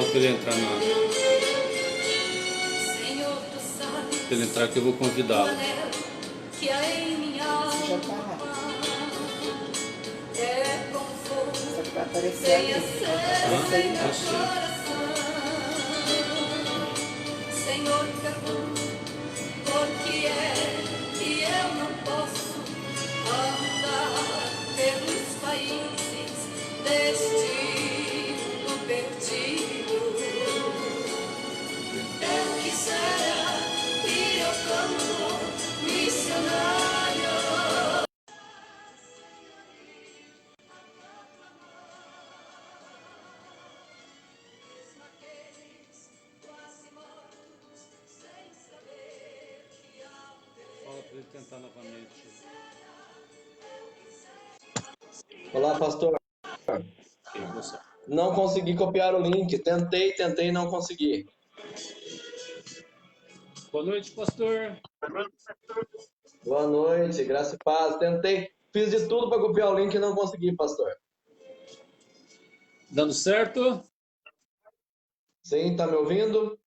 Fala para ele entrar Pra ele entrar que eu vou convidá-lo. Já tá. Só que vai aparecer ali. Vai aparecer aí. Senhor, pergunto por que é que eu não posso andar pelos países deste mundo perdido. Eu quisera ir ao campo missionário. Fala para ele tentar novamente. Olá, pastor. Não consegui copiar o link. Tentei e não consegui. Boa noite, pastor. Boa noite, graça e paz. Tentei, fiz de tudo para copiar o link e não consegui, pastor. Dando certo? Sim, tá me ouvindo?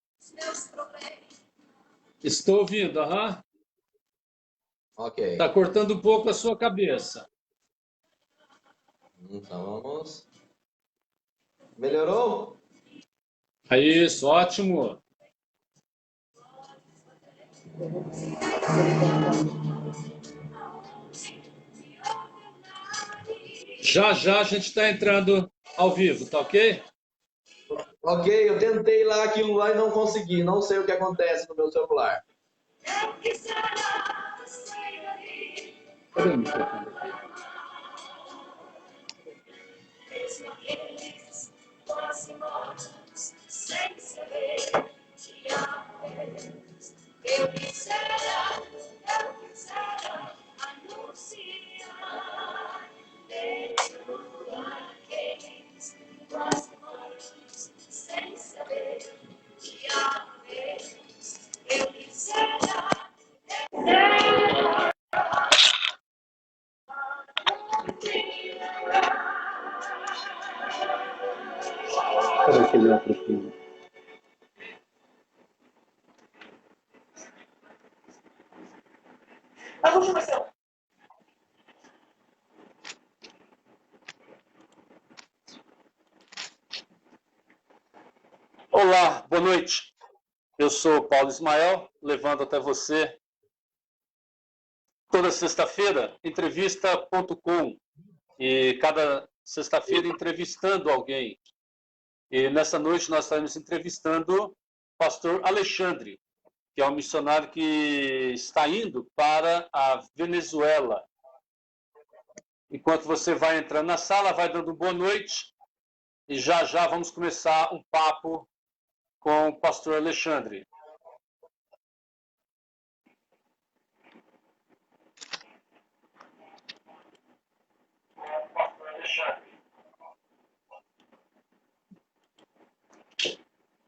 Estou ouvindo, aham. Ok. Tá cortando um pouco a sua cabeça. Então vamos. Melhorou? Isso, ótimo. Já a gente está entrando ao vivo, tá ok? Ok, eu tentei lá aquilo lá e não consegui. Não sei o que acontece no meu celular. Cadê o microfone aqui? Eu quisera anunciar dentro daqueles quase mortos, sem saber que há Deus. Eu quisera Cadê aquele outro filme? Olá, boa noite. Eu sou Paulo Ismael, levando até você toda sexta-feira entrevista.com e cada sexta-feira entrevistando alguém. E nessa noite nós estaremos entrevistando o pastor Alexandre, que é um missionário que está indo para a Venezuela. Enquanto você vai entrando na sala, vai dando boa noite e já vamos começar um papo com o pastor Alexandre.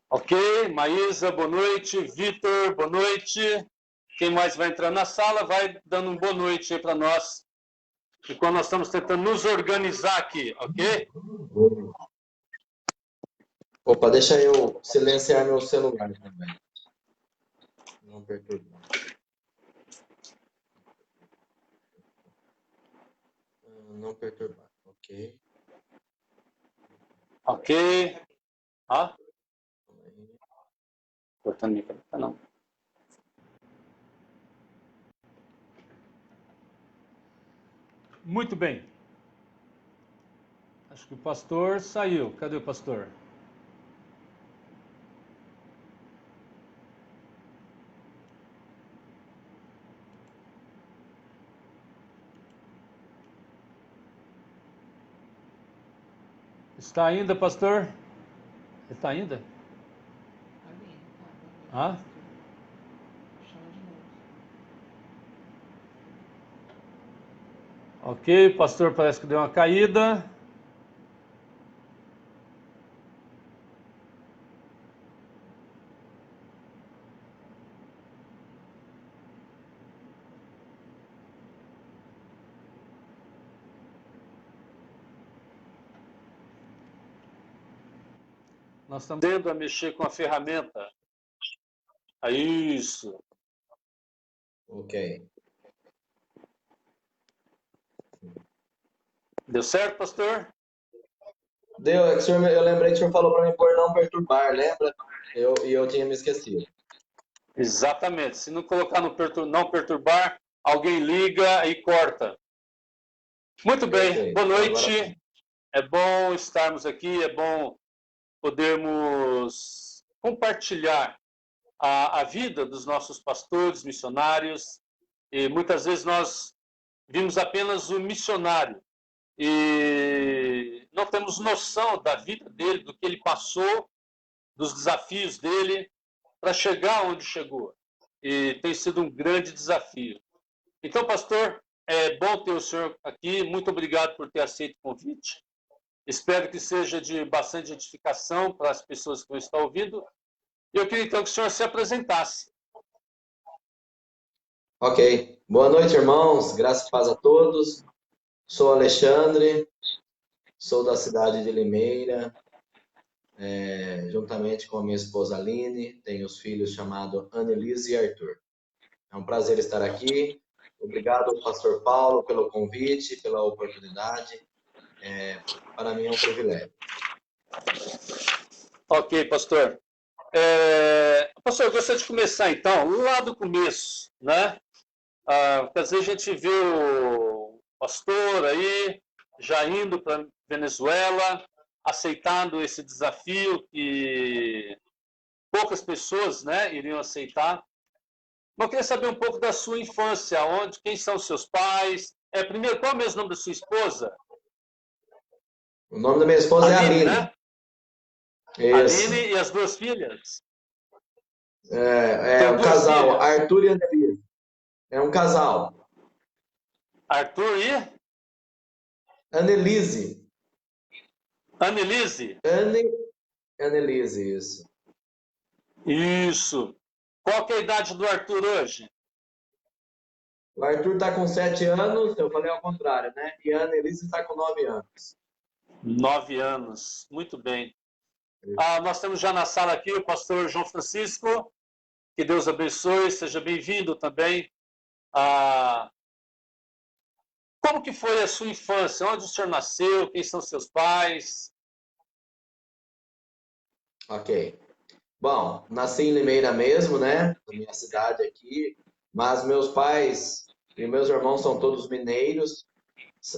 Ok, Maísa, boa noite. Vitor, boa noite. Quem mais vai entrar na sala, vai dando uma boa noite aí para nós. E quando nós estamos tentando nos organizar aqui, ok? Opa, deixa eu silenciar meu celular também. Não perturbar. Não perturbar, ok. Ok. Ah? Cortando o microfone, não. Muito bem. Acho que o pastor saiu. Cadê o pastor? Está ainda, pastor? Está ainda? Ah? Ok, pastor parece que deu uma caída. Nós estamos tendo a mexer com a ferramenta. Isso. Ok. Deu certo, pastor? Deu, é que eu lembrei que o senhor falou para mim por não perturbar, lembra? E eu tinha me esquecido. Exatamente. Se não colocar no não perturbar, alguém liga e corta. Muito bem. Perfeito. Boa noite. Agora... É bom estarmos aqui, é bom podermos compartilhar a vida dos nossos pastores, missionários. E muitas vezes nós vimos apenas o missionário e não temos noção da vida dele, do que ele passou, dos desafios dele para chegar onde chegou. E tem sido um grande desafio. Então, pastor, é bom ter o senhor aqui. Muito obrigado por ter aceito o convite. Espero que seja de bastante edificação para as pessoas que vão estar ouvindo. Eu queria então que o senhor se apresentasse. Ok. Boa noite, irmãos. Graça e paz a todos. Sou Alexandre, sou da cidade de Limeira, juntamente com a minha esposa Aline, tenho os filhos chamados Annelise e Arthur. É um prazer estar aqui. Obrigado ao pastor Paulo pelo convite, pela oportunidade. Para mim é um privilégio. Ok, pastor. Pastor, eu gostaria de começar então lá do começo, né? Quer dizer, a gente vê o pastor aí já indo para Venezuela, aceitando esse desafio que poucas pessoas, né, iriam aceitar. Mas eu queria saber um pouco da sua infância, quem são os seus pais? Primeiro, qual é o mesmo nome da sua esposa? O nome da minha esposa é Aline. Né? Isso. Aline e as duas filhas? É um casal, filhas. Arthur e Annelise. É um casal. Arthur e? Annelise. Annelise? Annelise, isso. Isso. Qual que é a idade do Arthur hoje? O Arthur está com 7 anos, eu falei ao contrário, né? E a Annelise está com 9 anos. 9 anos, muito bem. Nós temos já na sala aqui o pastor João Francisco. Que Deus abençoe, seja bem-vindo também. Como que foi a sua infância? Onde o senhor nasceu? Quem são seus pais? Ok. Bom, nasci em Limeira mesmo, né? Na minha cidade aqui. Mas meus pais e meus irmãos são todos mineiros,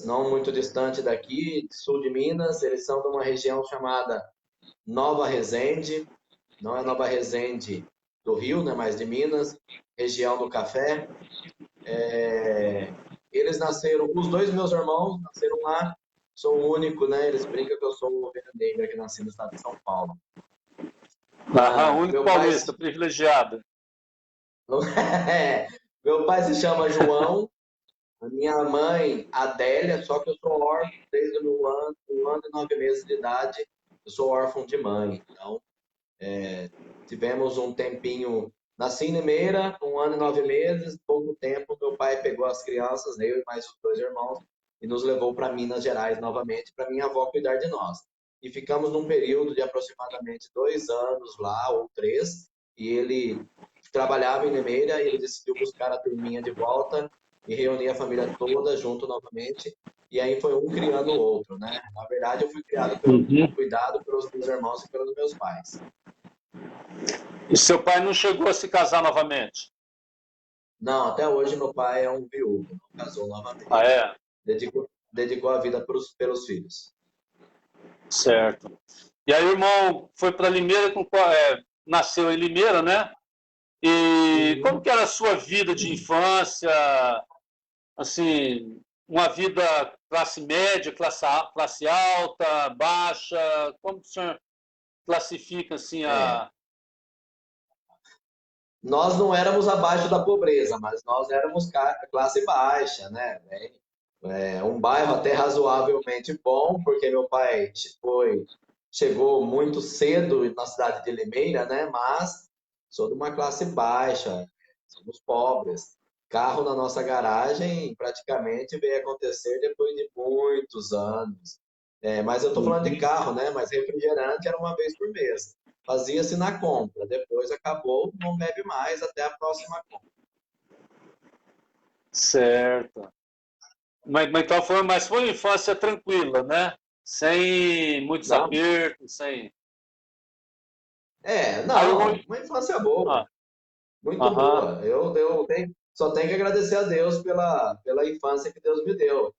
não muito distante daqui, sul de Minas. Eles são de uma região chamada Nova Resende. Não é Nova Resende do Rio, né? Mas de Minas, região do café. Eles nasceram, os dois meus irmãos nasceram lá. Sou o único, né? Eles brincam que eu sou o ovelha negra que nasci no estado de São Paulo. O único paulista, privilegiado. Meu pai se chama João, a minha mãe Adélia, só que eu sou órfão desde o 1 ano e 9 meses de idade. Eu sou órfão de mãe. Então, tivemos um tempinho. Nasci em Limeira, 1 ano e 9 meses, pouco tempo, meu pai pegou as crianças, eu e mais os 2 irmãos, e nos levou para Minas Gerais novamente, para minha avó cuidar de nós. E ficamos num período de aproximadamente 2 anos lá, ou 3, e ele trabalhava em Limeira, e ele decidiu buscar a turminha de volta e reunir a família toda junto novamente, e aí foi um criando o outro, né? Na verdade, eu fui cuidado pelos meus irmãos e pelos meus pais. E seu pai não chegou a se casar novamente? Não, até hoje meu pai é um viúvo, não casou novamente. Dedicou a vida pelos filhos. Certo. E aí o irmão foi para Limeira, nasceu em Limeira, né? E como que era a sua vida de infância? Assim, uma vida classe média, classe alta, baixa? Como o senhor classifica assim Nós não éramos abaixo da pobreza, mas nós éramos classe baixa, né? Um bairro até razoavelmente bom, porque meu pai chegou muito cedo na cidade de Limeira, né? Mas sou de uma classe baixa, somos pobres. Carro na nossa garagem praticamente veio acontecer depois de muitos anos. Mas eu estou falando de carro, né? Mas refrigerante era uma vez por mês. Fazia-se na compra. Depois acabou, não bebe mais até a próxima compra. Certo. Então foi uma infância tranquila, né? Sem muitos Não? apertos, sem. Não. Uma infância boa. Ah, Muito aham. boa. Só tenho que agradecer a Deus pela infância que Deus me deu.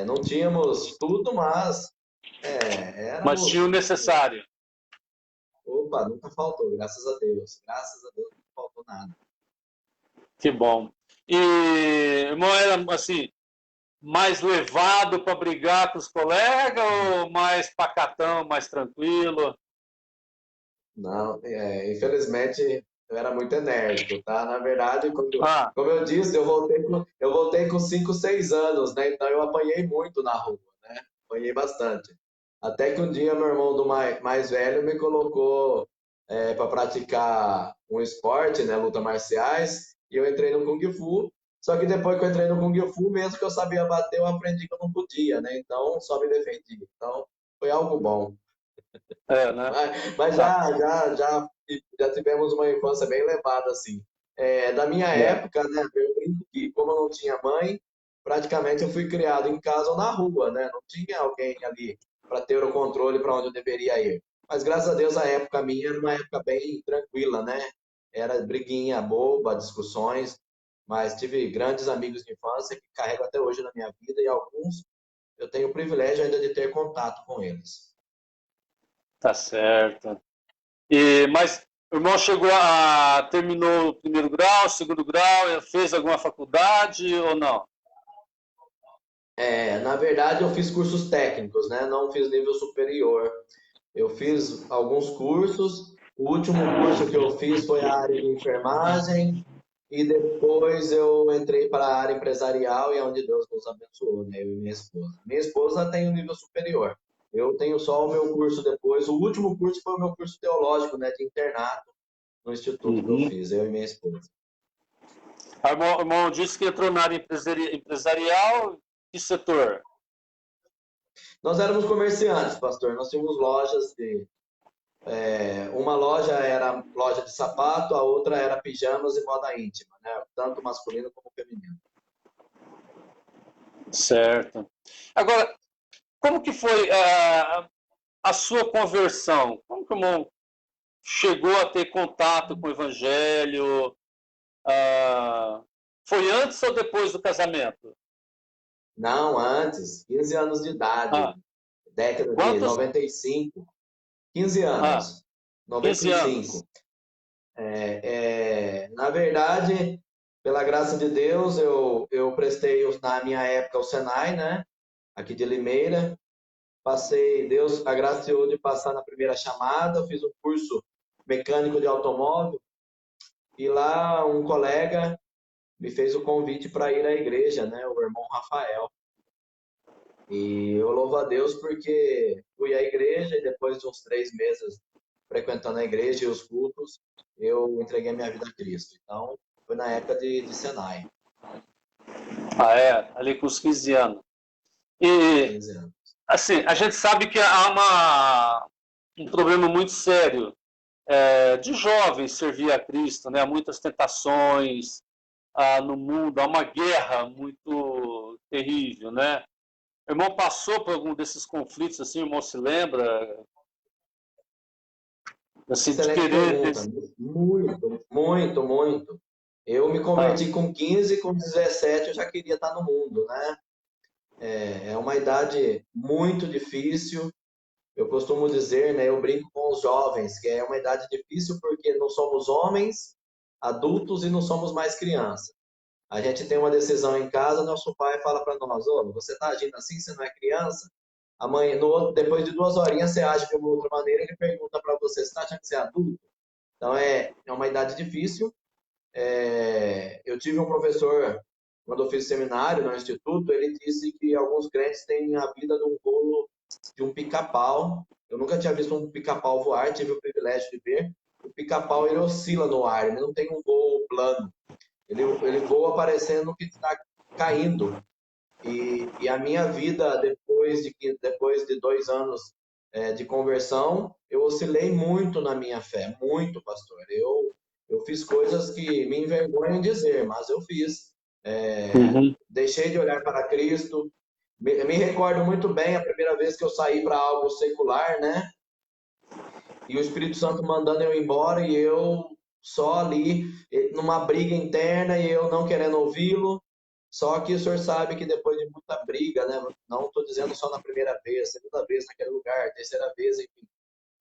Não tínhamos tudo, mas Mas tinha o éramos. necessário. Opa, nunca faltou, graças a Deus. Graças a Deus não faltou nada. Que bom. E irmão era assim, mais levado para brigar com os colegas ou mais pacatão, mais tranquilo? Não, infelizmente eu era muito enérgico, tá? Na verdade, Ah, como eu disse, eu voltei com 5, 6 anos, né? Então eu apanhei muito na rua, né? Apanhei bastante. Até que um dia meu irmão do mais velho me colocou para praticar um esporte, né? Luta marciais, e eu entrei no Kung Fu. Só que depois que eu entrei no Kung Fu, mesmo que eu sabia bater, eu aprendi que eu não podia, né? Então só me defendi. Então foi algo bom. né? Mas Tá. já tivemos uma infância bem levada, assim. Da minha É. época, né, eu brinco que, como eu não tinha mãe, praticamente eu fui criado em casa ou na rua, né? Não tinha alguém ali para ter o controle para onde eu deveria ir. Mas graças a Deus a época minha era uma época bem tranquila, né? Era briguinha boba, discussões, mas tive grandes amigos de infância que carrego até hoje na minha vida e alguns eu tenho o privilégio ainda de ter contato com eles. Tá certo. Mas o irmão terminou o primeiro grau, segundo grau, fez alguma faculdade ou não? Na verdade, eu fiz cursos técnicos, né? Não fiz nível superior. Eu fiz alguns cursos. O último curso que eu fiz foi a área de enfermagem e depois eu entrei para a área empresarial e é onde Deus nos abençoou, né? Eu e minha esposa. Minha esposa tem um nível superior. Eu tenho só o meu curso depois. O último curso foi o meu curso teológico, né? De internato no instituto que eu Uhum. fiz, eu e minha esposa. O irmão disse que entrou na área empresarial. Que setor? Nós éramos comerciantes, pastor. Nós tínhamos lojas de uma loja era loja de sapato, a outra era pijamas e moda íntima, né? Tanto masculino como feminino. Certo. Agora, como que foi a sua conversão? Como que o irmão chegou a ter contato com o Evangelho? Foi antes ou depois do casamento? Não, antes, 15 anos de idade, Ah, década de quantos? 95, 15 Ah, anos, 15 anos. 95. Na verdade, pela graça de Deus, eu prestei na minha época o Senai, né? Aqui de Limeira. Passei, Deus agraciou de passar na primeira chamada, fiz um curso mecânico de automóvel e lá um colega me fez o convite para ir à igreja, né? O irmão Rafael. E eu louvo a Deus porque fui à igreja e depois de uns 3 meses frequentando a igreja e os cultos, eu entreguei minha vida a Cristo. Então, foi na época de Senai, Ali com os 15 anos. E, 15 anos. assim, a gente sabe que há um problema muito sério de jovens servir a Cristo, né? Há muitas tentações no mundo, há uma guerra muito terrível, né? O irmão passou por algum desses conflitos, assim, o irmão se lembra? Assim, de Excelente querer... pergunta. Muito, muito, muito. Eu me Ah, converti com 15, com 17 eu já queria estar no mundo, né? É uma idade muito difícil. Eu costumo dizer, né? Eu brinco com os jovens, que é uma idade difícil porque não somos homens, adultos e não somos mais crianças. A gente tem uma decisão em casa, nosso pai fala para nós: "Ô, você está agindo assim, você não é criança?" Amanhã, depois de 2 horinhas, você age de uma outra maneira, ele pergunta para você: "Você está achando que você é adulto?" Então, é uma idade difícil. Eu tive um professor, quando eu fiz seminário no instituto, ele disse que alguns crentes têm a vida de um bolo de um pica-pau. Eu nunca tinha visto um pica-pau voar, tive o privilégio de ver. O pica-pau, ele oscila no ar, ele não tem um voo plano. Ele voa parecendo que está caindo. E a minha vida, depois de 2 anos de conversão, eu oscilei muito na minha fé, muito, pastor. Eu fiz coisas que me envergonham dizer, mas eu fiz. Uhum. Deixei de olhar para Cristo. Me recordo muito bem a primeira vez que eu saí para algo secular, né? E o Espírito Santo mandando eu embora e eu só ali, numa briga interna e eu não querendo ouvi-lo. Só que o senhor sabe que depois de muita briga, né? Não estou dizendo só na primeira vez, segunda vez naquele lugar, terceira vez, enfim.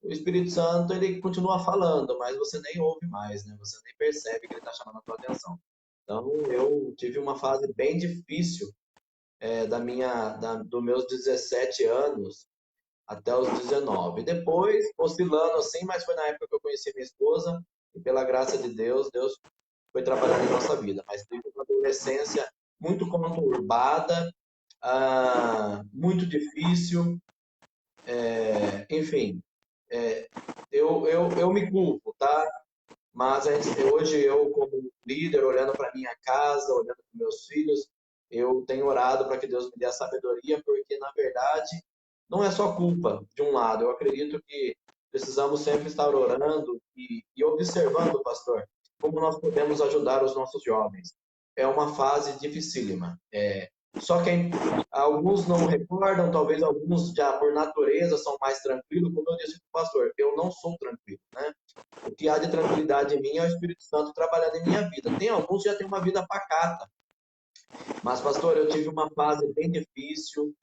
O Espírito Santo, ele continua falando, mas você nem ouve mais, né? Você nem percebe que ele está chamando a tua atenção. Então, eu tive uma fase bem difícil dos meus 17 anos até os 19. Depois, oscilando assim, mas foi na época que eu conheci minha esposa, e pela graça de Deus, Deus foi trabalhando em nossa vida. Mas teve uma adolescência muito conturbada, muito difícil, enfim, eu me culpo, tá? Mas hoje eu, como líder, olhando para minha casa, olhando para meus filhos, eu tenho orado para que Deus me dê a sabedoria, porque, na verdade, não é só culpa de um lado. Eu acredito que precisamos sempre estar orando e observando, pastor, como nós podemos ajudar os nossos jovens. É uma fase dificílima. Só que alguns não recordam, talvez alguns já por natureza são mais tranquilos. Como eu disse para o pastor, eu não sou tranquilo, né? O que há de tranquilidade em mim é o Espírito Santo trabalhando em minha vida. Tem alguns que já têm uma vida pacata. Mas, pastor, eu tive uma fase bem difícil,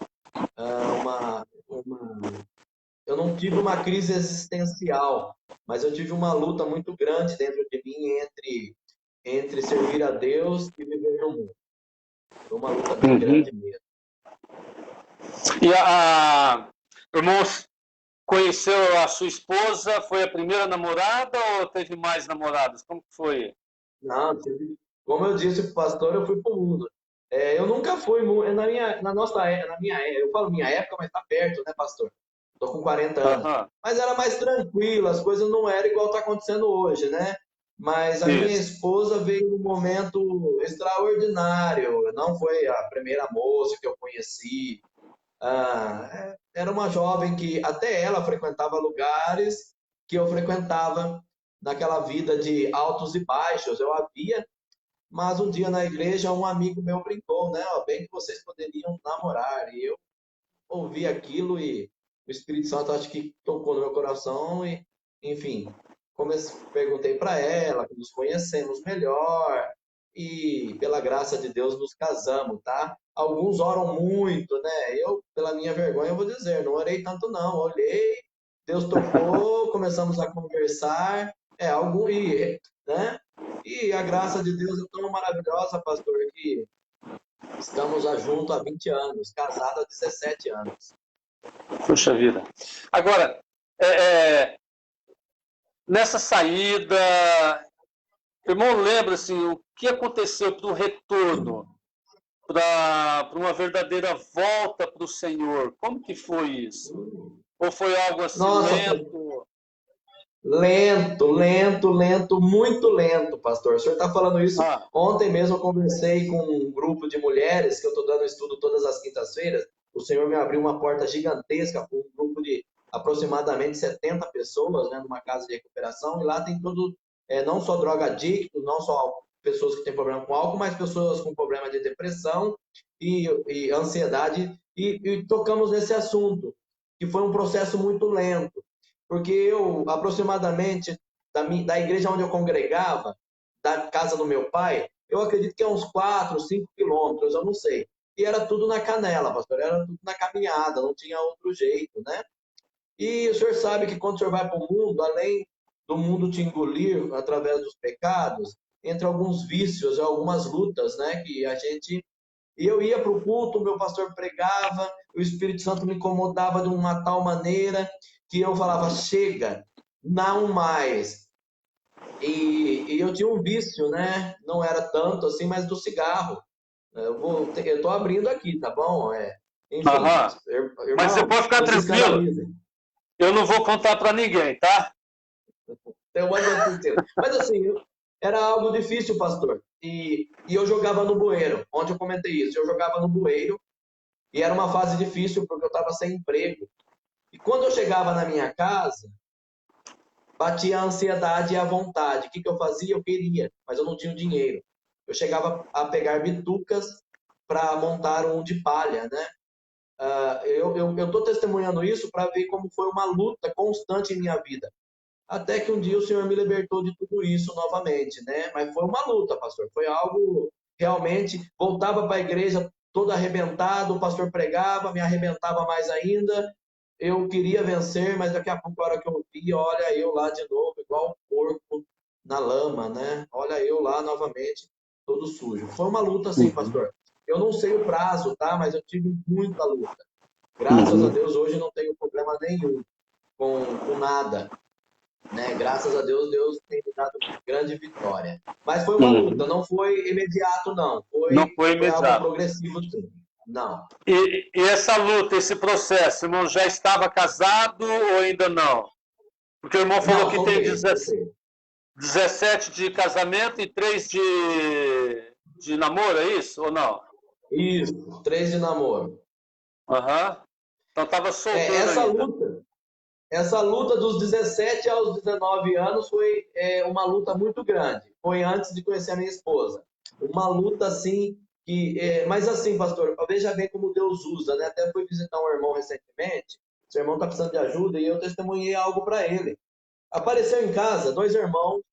eu não tive uma crise existencial, mas eu tive uma luta muito grande dentro de mim entre servir a Deus e viver no mundo. Foi uma luta bem grande mesmo. E irmãos, conheceu a sua esposa, foi a primeira namorada ou teve mais namoradas? Como que foi? Não, como eu disse para o pastor, eu fui para o mundo. Eu nunca fui, eu falo minha época, mas está perto, né, pastor? Estou com 40 anos. Mas era mais tranquilo, as coisas não eram igual está acontecendo hoje, né? Mas a minha esposa veio num momento extraordinário. Não foi a primeira moça que eu conheci. Era uma jovem que até ela frequentava lugares que eu frequentava naquela vida de altos e baixos. Eu havia, mas um dia na igreja um amigo meu brincou, né? Bem que vocês poderiam namorar. E eu ouvi aquilo e o Espírito Santo acho que tocou no meu coração e, enfim, perguntei para ela, nos conhecemos melhor e pela graça de Deus nos casamos, tá? Alguns oram muito, né? Eu, pela minha vergonha, eu vou dizer, não orei tanto não, olhei, Deus tocou, começamos a conversar, né? E a graça de Deus é tão maravilhosa, pastor, que estamos juntos há 20 anos, casados há 17 anos. Puxa vida. Agora, nessa saída, irmão, lembra assim, o que aconteceu para o retorno, para uma verdadeira volta para o Senhor? Como que foi isso? Ou foi algo assim lento? Lento, muito lento, pastor. O senhor está falando isso. Ontem mesmo eu conversei com um grupo de mulheres, que eu estou dando estudo todas as quintas-feiras. O Senhor me abriu uma porta gigantesca com um grupo de aproximadamente 70 pessoas, né, numa casa de recuperação, e lá tem tudo, não só drogadictos, não só pessoas que têm problema com álcool, mas pessoas com problema de depressão e ansiedade, e tocamos nesse assunto, que foi um processo muito lento, porque eu, aproximadamente, da igreja onde eu congregava, da casa do meu pai, eu acredito que é uns 4, 5 quilômetros, eu não sei. E era tudo na canela, pastor, era tudo na caminhada, não tinha outro jeito, né? E o senhor sabe que quando o senhor vai para o mundo, além do mundo te engolir através dos pecados, entre alguns vícios e algumas lutas, né? Que a gente... E eu ia para o culto, o meu pastor pregava, o Espírito Santo me incomodava de uma tal maneira que eu falava, chega, não mais. E eu tinha um vício, né? Não era tanto assim, mas do cigarro. Eu estou abrindo aqui, tá bom? Enfim, irmão, mas você pode ficar tranquilo. Eu não vou contar para ninguém, tá? Mas assim, era algo difícil, pastor. E eu jogava no bueiro. Onde eu comentei isso? Eu jogava no bueiro E era uma fase difícil porque eu estava sem emprego. E quando eu chegava na minha casa, batia a ansiedade e a vontade. O que eu fazia? Eu queria, mas eu não tinha o dinheiro. Eu chegava a pegar bitucas para montar um de palha, né? Eu estou testemunhando isso para ver como foi uma luta constante em minha vida. Até que um dia o Senhor me libertou de tudo isso novamente, né? Mas foi uma luta, pastor. Foi algo realmente. Voltava para a igreja todo arrebentado, o pastor pregava, me arrebentava mais ainda. Eu queria vencer, mas daqui a pouco, a hora que eu vi, olha eu lá de novo, igual um porco na lama, né? Olha eu lá novamente, todo sujo. Foi uma luta, sim, pastor. Eu não sei o prazo, tá? Mas eu tive muita luta. Graças a Deus, hoje não tenho problema nenhum com nada. Né? Graças a Deus, Deus tem me dado grande vitória. Mas foi uma luta, não foi imediato, não. Não foi Foi algo imediato. progressivo, sim. Não. E essa luta, esse processo, o irmão já estava casado ou ainda não? Porque o irmão falou Não, que tem solteiro. 17 de casamento e 3 de namoro, é isso ou não? Isso, 3 de namoro. Aham. Então estava solteiro ainda. Essa luta dos 17 aos 19 anos foi uma luta muito grande. Foi antes de conhecer a minha esposa. Uma luta assim mas assim, pastor, veja bem como Deus usa, né? Até fui visitar um irmão recentemente. Seu irmão está precisando de ajuda e eu testemunhei algo para ele. Apareceu em casa 2 irmãos.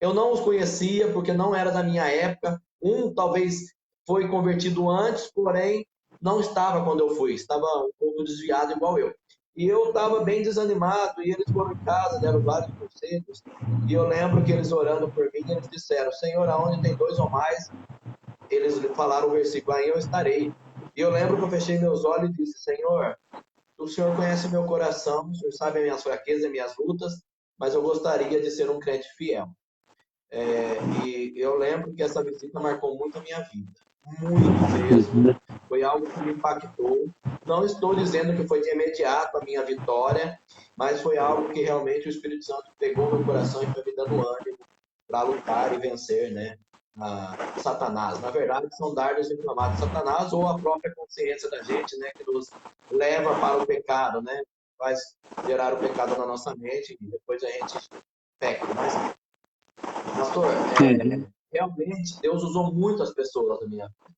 Eu não os conhecia porque não era da minha época. Um talvez foi convertido antes, porém não estava quando eu fui. Estava um pouco desviado igual eu. E eu estava bem desanimado e eles foram em casa, deram vários conselhos. E eu lembro que eles orando por mim, eles disseram: Senhor, aonde tem 2 ou mais, eles falaram o versículo: aí eu estarei. E eu lembro que eu fechei meus olhos e disse: Senhor, o Senhor conhece meu coração, o Senhor sabe as minhas fraquezas e minhas lutas, mas eu gostaria de ser um crente fiel. E eu lembro que essa visita marcou muito a minha vida. Muito mesmo. Foi algo que me impactou. Não estou dizendo que foi de imediato a minha vitória, mas foi algo que realmente o Espírito Santo pegou no meu coração e foi me dando ânimo para lutar e vencer, né? Satanás. Na verdade, são dardos inflamados de Satanás ou a própria consciência da gente, né? Que nos leva para o pecado, né? Faz gerar o pecado na nossa mente e depois a gente peca. Mas pastor, realmente Deus usou muitas pessoas na minha vida,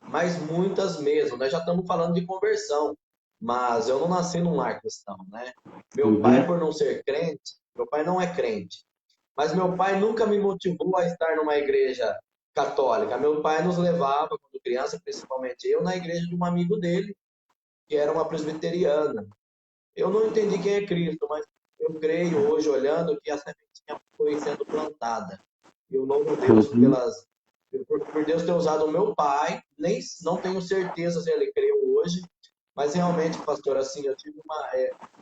mas muitas mesmo. Nós já estamos falando de conversão, mas eu não nasci num lar cristão, né? Meu pai, por não ser crente, meu pai não é crente, mas meu pai nunca me motivou a estar numa igreja católica. Meu pai nos levava, quando criança, principalmente eu, na igreja de um amigo dele, que era uma presbiteriana. Eu não entendi quem é Cristo, mas eu creio hoje, olhando, que a sementinha foi sendo plantada. Eu louvo a Deus por Deus ter usado o meu pai, nem não tenho certeza se ele creu hoje, mas realmente, pastor, assim,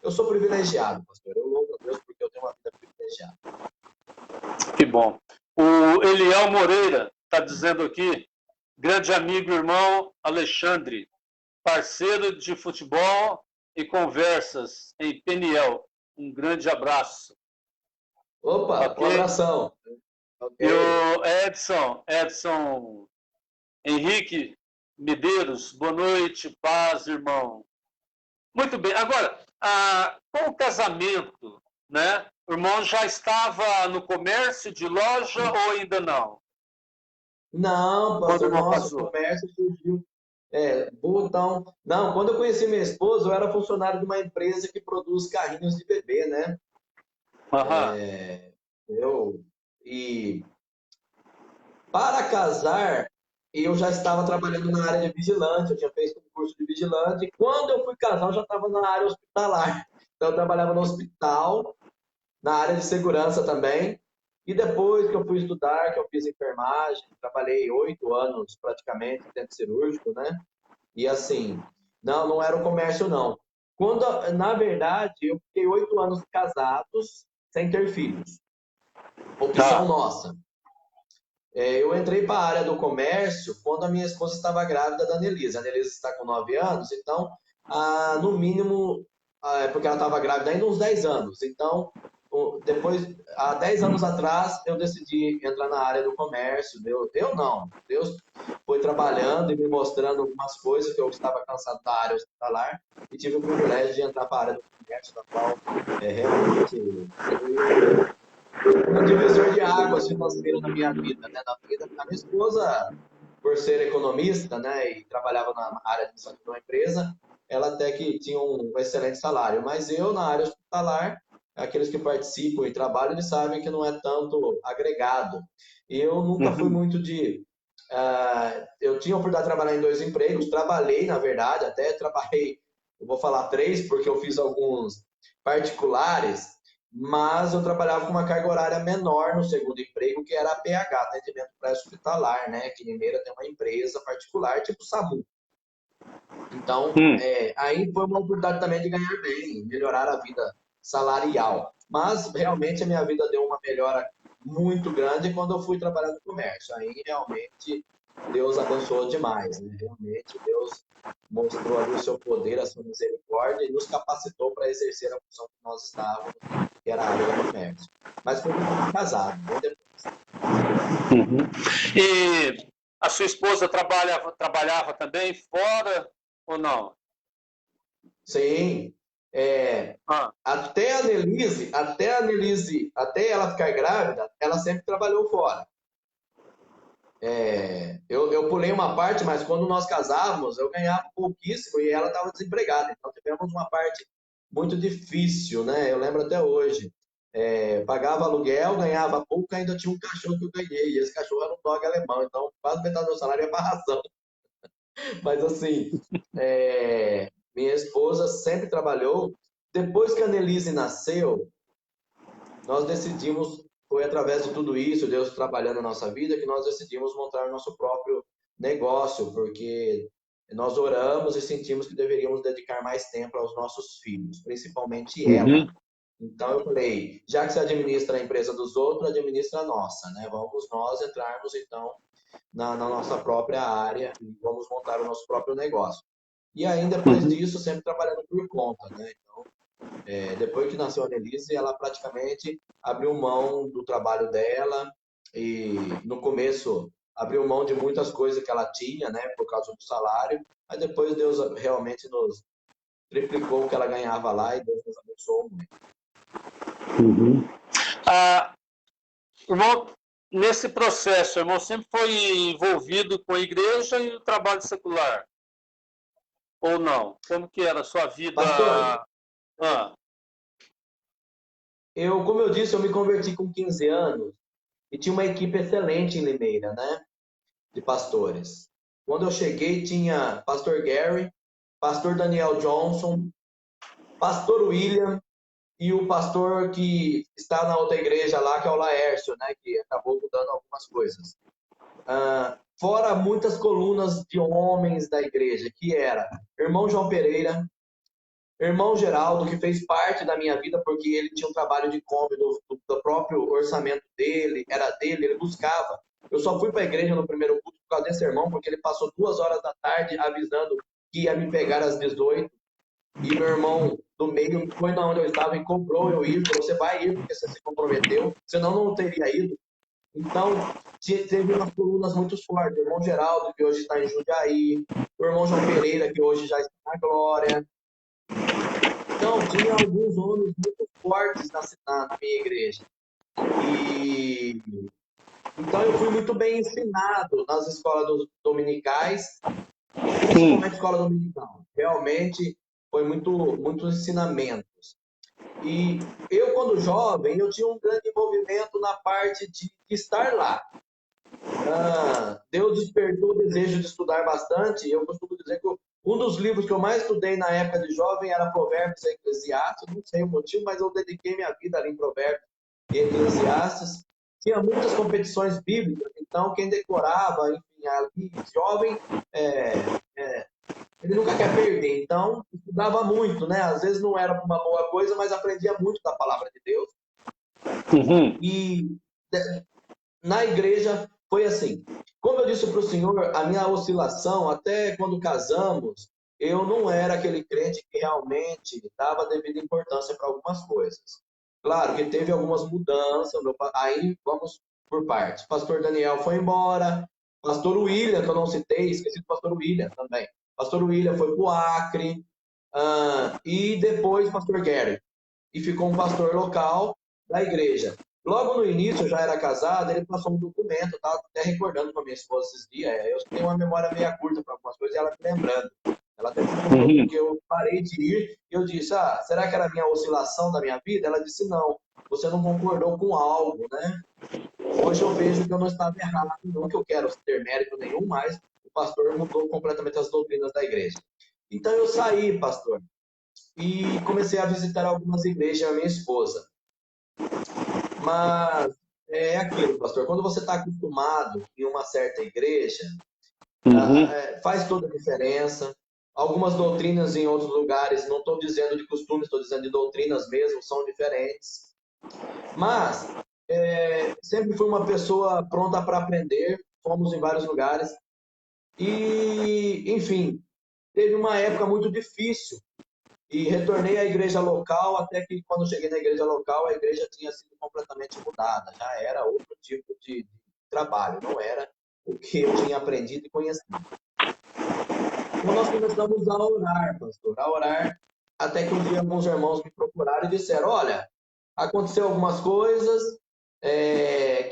eu sou privilegiado, pastor. Eu louvo a Deus porque eu tenho uma vida privilegiada. Que bom. O Eliel Moreira está dizendo aqui, grande amigo e irmão Alexandre, parceiro de futebol e conversas em Peniel. Um grande abraço. Opa, okay. Um abração. Okay. E o Edson Henrique Medeiros, boa noite, paz, irmão. Muito bem. Agora, com o casamento, né? O irmão já estava no comércio de loja ou ainda não? Não, pastor, nosso comércio surgiu. Então, não, quando eu conheci minha esposa, eu era funcionário de uma empresa que produz carrinhos de bebê, né? E para casar, eu já estava trabalhando na área de vigilante, eu tinha feito um curso de vigilante, e quando eu fui casar, eu já estava na área hospitalar. Então, eu trabalhava no hospital, na área de segurança também, e depois que eu fui estudar, que eu fiz enfermagem, trabalhei 8 anos praticamente, dentro cirúrgico, né? E assim, não era o comércio, não. Na verdade, eu fiquei 8 anos casados, sem ter filhos. Opção nossa. Eu entrei para a área do comércio quando a minha esposa estava grávida da Anelise. A Anelise está com 9 anos, então, no mínimo, porque ela estava grávida ainda uns 10 anos. Então, depois, há 10 anos atrás, eu decidi entrar na área do comércio. Eu não. Deus foi trabalhando e me mostrando algumas coisas que eu estava cansado da área hospitalar e tive o privilégio de entrar para a área do comércio, da qual realmente foi um divisor de águas financeiro na minha vida, né? A minha esposa, por ser economista, né, e trabalhava na área administrativa de uma empresa, ela até que tinha um excelente salário. Mas eu, na área hospitalar, aqueles que participam e trabalham, eles sabem que não é tanto agregado. E eu nunca fui muito de... eu tinha a oportunidade de trabalhar em 2 empregos, trabalhei, na verdade, até trabalhei, eu vou falar 3, porque eu fiz alguns particulares, mas eu trabalhava com uma carga horária menor no segundo emprego, que era a PH, atendimento pré-hospitalar, né? Que em Limeira tem uma empresa particular, tipo SAMU. Então, aí foi uma oportunidade também de ganhar bem, melhorar a vida salarial. Mas, realmente, a minha vida deu uma melhora muito grande quando eu fui trabalhar no comércio. Aí, realmente, Deus abençoou demais, né? Realmente, Deus mostrou ali o seu poder, a sua misericórdia e nos capacitou para exercer a função que nós estávamos, que era a área do comércio. Mas foi muito casado, bem depois. E a sua esposa trabalhava também fora ou não? Sim. Até a Nelise, até ela ficar grávida, ela sempre trabalhou fora. Eu pulei uma parte, mas quando nós casávamos, eu ganhava pouquíssimo e ela estava desempregada. Então tivemos uma parte muito difícil, né? Eu lembro até hoje. Pagava aluguel, ganhava pouco, ainda tinha um cachorro que eu ganhei. E esse cachorro era um dog alemão, então quase metade do meu salário ia para ração. Mas assim, minha esposa sempre trabalhou. Depois que a Nelise nasceu, nós decidimos, foi através de tudo isso, Deus trabalhando na nossa vida, que nós decidimos montar o nosso próprio negócio, porque nós oramos e sentimos que deveríamos dedicar mais tempo aos nossos filhos, principalmente ela. Então eu falei, já que você administra a empresa dos outros, administra a nossa, né? Vamos nós entrarmos então na nossa própria área e vamos montar o nosso próprio negócio. E aí depois disso, sempre trabalhando por conta, né? Então, depois que nasceu a Nelise, ela praticamente abriu mão do trabalho dela e no começo abriu mão de muitas coisas que ela tinha, né, por causa do salário, mas depois Deus realmente nos triplicou o que ela ganhava lá e Deus nos abençoou muito. Irmão, nesse processo, o irmão sempre foi envolvido com a igreja e o trabalho secular? Ou não? Como que era a sua vida? Pastor, como eu disse, eu me converti com 15 anos e tinha uma equipe excelente em Limeira, né? De pastores. Quando eu cheguei, tinha pastor Gary, pastor Daniel Johnson, pastor William e o pastor que está na outra igreja lá, que é o Laércio, né? Que acabou mudando algumas coisas. Fora muitas colunas de homens da igreja, que era irmão João Pereira, irmão Geraldo, que fez parte da minha vida, porque ele tinha um trabalho de Kombi do próprio orçamento dele, era dele, ele buscava. Eu só fui para a igreja no primeiro culto por causa desse irmão, porque ele passou 2 horas da tarde avisando que ia me pegar às 18. E meu irmão do meio foi na onde eu estava e comprou eu ir. Falou, você vai ir, porque você se comprometeu, senão não teria ido. Então, teve umas colunas muito fortes. O irmão Geraldo, que hoje está em Jundiaí. O irmão João Pereira, que hoje já está na Glória. Então, tinha alguns homens muito fortes na minha igreja. Então, eu fui muito bem ensinado nas escolas dominicais, principalmente escola dominical. Realmente, foi muitos ensinamentos. E eu, quando jovem, eu tinha um grande envolvimento na parte de estar lá. Deus despertou o desejo de estudar bastante. Eu costumo dizer que um dos livros que eu mais estudei na época de jovem era Provérbios e Eclesiastes. Não sei o motivo, mas eu dediquei minha vida ali em Provérbios e Eclesiastes. Tinha muitas competições bíblicas, então quem decorava, enfim, ali, jovem, ele nunca quer perder. Então, estudava muito, né? Às vezes não era uma boa coisa, mas aprendia muito da palavra de Deus. E na igreja foi assim. Como eu disse para o senhor, a minha oscilação, até quando casamos, eu não era aquele crente que realmente dava devida importância para algumas coisas. Claro que teve algumas mudanças, aí vamos por partes. Pastor Daniel foi embora, pastor William, que eu não citei, esqueci do pastor William também. Pastor William foi para o Acre, e depois pastor Gary. E ficou um pastor local da igreja. Logo no início, eu já era casado, ele passou um documento, estava até recordando com a minha esposa esses dias. Eu tenho uma memória meio curta para algumas coisas e ela me lembrando. Ela até perguntou porque eu parei de ir e eu disse, será que era a minha oscilação da minha vida? Ela disse, não, você não concordou com algo, né? Hoje eu vejo que eu não estava errado, não que eu quero ter mérito nenhum, mas o pastor mudou completamente as doutrinas da igreja. Então eu saí, pastor, e comecei a visitar algumas igrejas, a minha esposa. Mas é aquilo, pastor, quando você está acostumado em uma certa igreja, faz toda a diferença. Algumas doutrinas em outros lugares, não estou dizendo de costumes, estou dizendo de doutrinas mesmo, são diferentes. Mas sempre fui uma pessoa pronta para aprender, fomos em vários lugares. E, enfim, teve uma época muito difícil. E retornei à igreja local, até que quando cheguei na igreja local, a igreja tinha sido completamente mudada. Já era outro tipo de trabalho, não era o que eu tinha aprendido e conhecido. Então nós começamos a orar, pastor, a orar, até que um dia alguns irmãos me procuraram e disseram, olha, aconteceu algumas coisas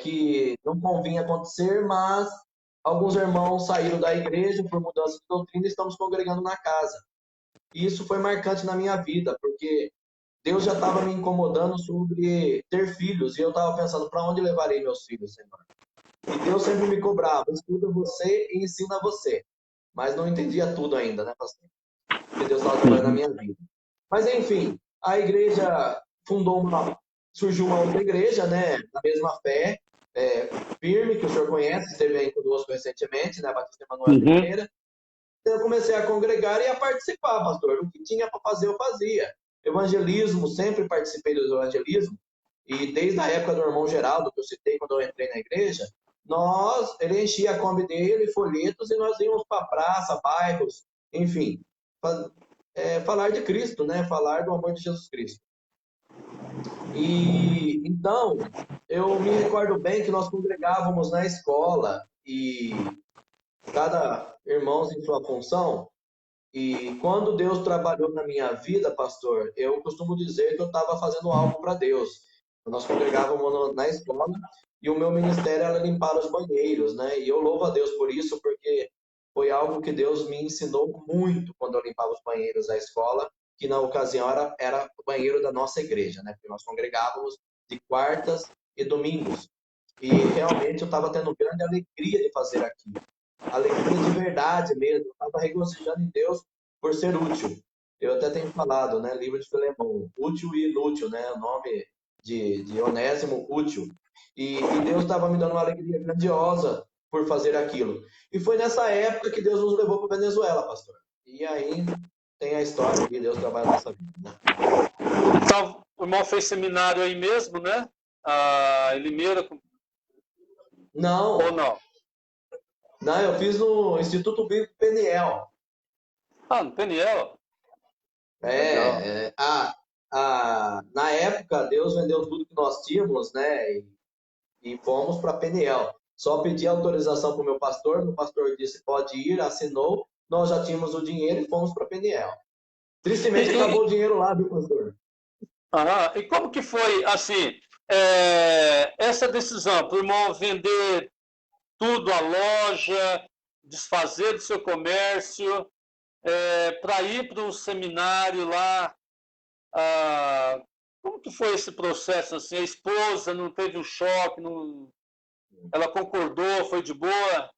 que não convinha acontecer, mas alguns irmãos saíram da igreja por mudança de doutrina e estamos congregando na casa. E isso foi marcante na minha vida, porque Deus já estava me incomodando sobre ter filhos, e eu estava pensando, para onde levarei meus filhos, Senhor? E Deus sempre me cobrava, estuda você e ensina você. Mas não entendia tudo ainda, né, pastor? Porque Deus estava trabalhando na minha vida. Mas, enfim, a igreja surgiu uma outra igreja, né, da mesma fé, firme, que o senhor conhece, esteve aí conosco recentemente, né, a Batista Emanuel Pereira. Então, eu comecei a congregar e a participar, pastor. O que tinha para fazer, eu fazia. Evangelismo, sempre participei do evangelismo. E desde a época do irmão Geraldo, que eu citei quando eu entrei na igreja, ele enchia a Kombi dele, folhetos, e nós íamos para praça, bairros, enfim, falar de Cristo, né? Falar do amor de Jesus Cristo. E então, eu me recordo bem que nós congregávamos na escola e cada irmão em sua função. E quando Deus trabalhou na minha vida, pastor, eu costumo dizer que eu estava fazendo algo para Deus. Nós congregávamos na escola e o meu ministério era limpar os banheiros, né? E eu louvo a Deus por isso, porque foi algo que Deus me ensinou muito quando eu limpava os banheiros da escola, que na ocasião era o banheiro da nossa igreja, né? Porque nós congregávamos de quartas e domingos. E realmente eu estava tendo grande alegria de fazer aquilo. Alegria de verdade mesmo. Eu estava regozijando em Deus por ser útil. Eu até tenho falado, né? Livro de Filemão, útil e inútil, né? O nome de Onésimo, útil. E Deus estava me dando uma alegria grandiosa por fazer aquilo. E foi nessa época que Deus nos levou para Venezuela, pastor. E aí tem a história que Deus trabalha na nossa vida, né? Então, o irmão fez seminário aí mesmo, né? Em Limeira? Não. Ou não? Não, eu fiz no Instituto Bíblico Peniel. No Peniel? Na época, Deus vendeu tudo que nós tínhamos, né? E fomos para Peniel. Só pedi autorização para o meu pastor disse, pode ir, assinou, nós já tínhamos o dinheiro e fomos para Peniel. Tristemente, acabou o dinheiro lá, viu, pastor? E como que foi, assim, essa decisão para o irmão vender tudo, a loja, desfazer do seu comércio, para ir para um seminário lá? Como que foi esse processo? Assim, a esposa não teve um choque? Ela concordou? Foi de boa?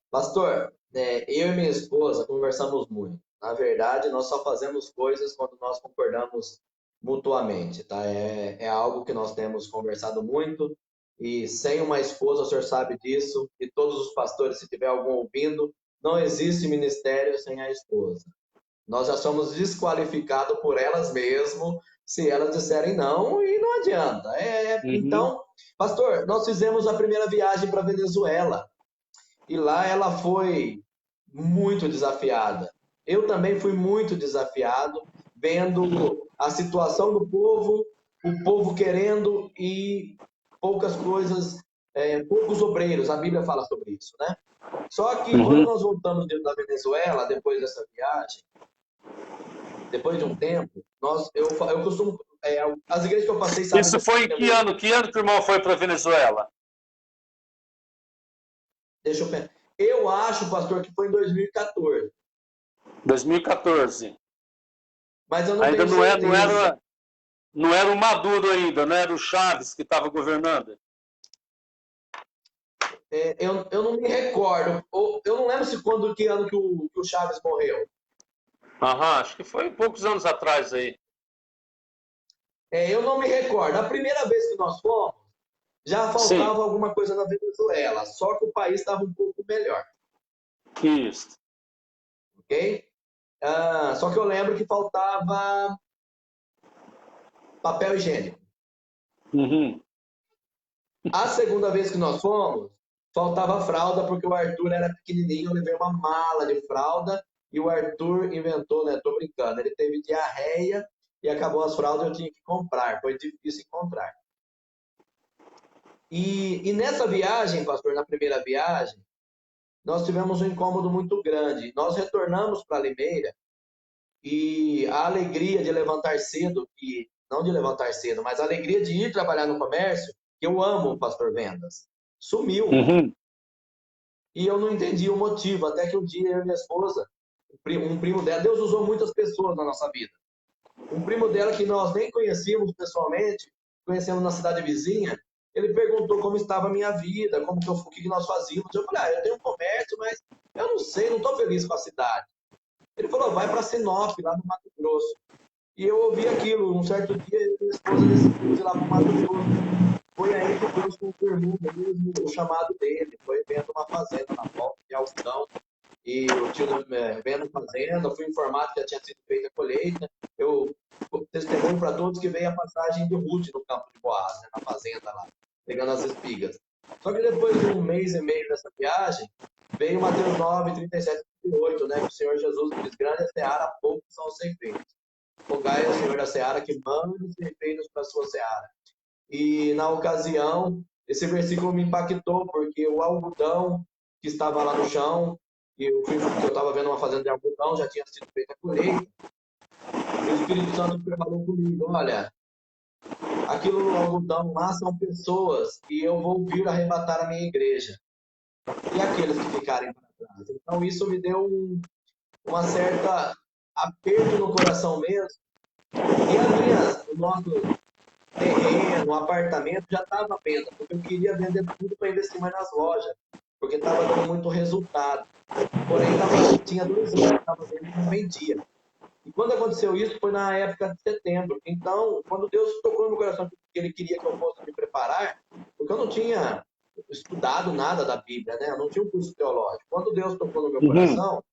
Pastor, eu e minha esposa conversamos muito. Na verdade, nós só fazemos coisas quando nós concordamos mutuamente, tá? É algo que nós temos conversado muito. E sem uma esposa, o senhor sabe disso, e todos os pastores, se tiver algum ouvindo, não existe ministério sem a esposa. Nós já somos desqualificados por elas mesmo, se elas disserem não, e não adianta. Então, pastor, nós fizemos a primeira viagem para Venezuela, e lá ela foi muito desafiada. Eu também fui muito desafiado, vendo a situação do povo o povo querendo e poucas coisas, poucos obreiros, a Bíblia fala sobre isso, né? Só que quando nós voltamos da Venezuela, depois dessa viagem, depois de um tempo, eu costumo, as igrejas que eu passei, sabe? Isso foi em que ano? Que ano que o irmão foi para a Venezuela? Deixa eu pensar. Eu acho, pastor, que foi em 2014. 2014. Mas eu não ainda tenho certeza. Não era o Maduro ainda, não era o Chaves que estava governando? Eu não me recordo. Eu não lembro que ano que o Chaves morreu. Acho que foi poucos anos atrás aí. Eu não me recordo. A primeira vez que nós fomos, já faltava Sim. alguma coisa na Venezuela, só que o país estava um pouco melhor. Isso. Ok? Só que eu lembro que faltava papel higiênico. A segunda vez que nós fomos, faltava fralda, porque o Arthur era pequenininho, eu levei uma mala de fralda e o Arthur inventou, né? Tô brincando, ele teve diarreia e acabou as fraldas, eu tinha que comprar, foi difícil encontrar. E nessa viagem, pastor, na primeira viagem, nós tivemos um incômodo muito grande. Nós retornamos para Limeira e a alegria de levantar cedo, não de levantar cedo, mas a alegria de ir trabalhar no comércio, que eu amo, pastor Vendas, sumiu. E eu não entendi o motivo, até que um dia eu e minha esposa, um primo dela, Deus usou muitas pessoas na nossa vida. Um primo dela que nós nem conhecíamos pessoalmente, conhecemos na cidade vizinha, ele perguntou como estava a minha vida, o que nós fazíamos. Eu falei, eu tenho um comércio, mas eu não sei, não estou feliz com a cidade. Ele falou, vai para Sinop, lá no Mato Grosso. E eu ouvi aquilo, um certo dia, minha esposa decidiu ir lá para o Mato Grosso. Foi aí que Deus confirmou mesmo o chamado dele. Foi vendo uma fazenda na volta de Alstão. E o tio vendo a fazenda, fui informado que já tinha sido feita a colheita. Eu testemunho para todos que veio a passagem de Ruth no campo de Boaz, né, na fazenda lá, pegando as espigas. Só que depois de um mês e meio dessa viagem, veio Mateus 9, 37 e 38, né, que o Senhor Jesus diz, grande é a seara, poucos são os ceifeiros. Rogai ao Senhor da seara que mande os ceifeiros para a sua seara. E na ocasião, esse versículo me impactou, porque o algodão que estava lá no chão, eu estava vendo uma fazenda de algodão, já tinha sido feita a colheita, e o Espírito Santo falou comigo, olha, aquilo no algodão lá são pessoas que eu vou vir arrebatar a minha igreja. E aqueles que ficarem para trás. Então isso me deu uma certa aperto no coração mesmo. E o nosso terreno, apartamento já estava à venda, porque eu queria vender tudo para investir mais nas lojas, porque estava dando muito resultado. Porém, tinha 2 anos que estava vendo e não vendia. E quando aconteceu isso, foi na época de setembro. Então, quando Deus tocou no meu coração que Ele queria que eu fosse me preparar, porque eu não tinha estudado nada da Bíblia, né? Eu não tinha um curso teológico. Quando Deus tocou no meu coração,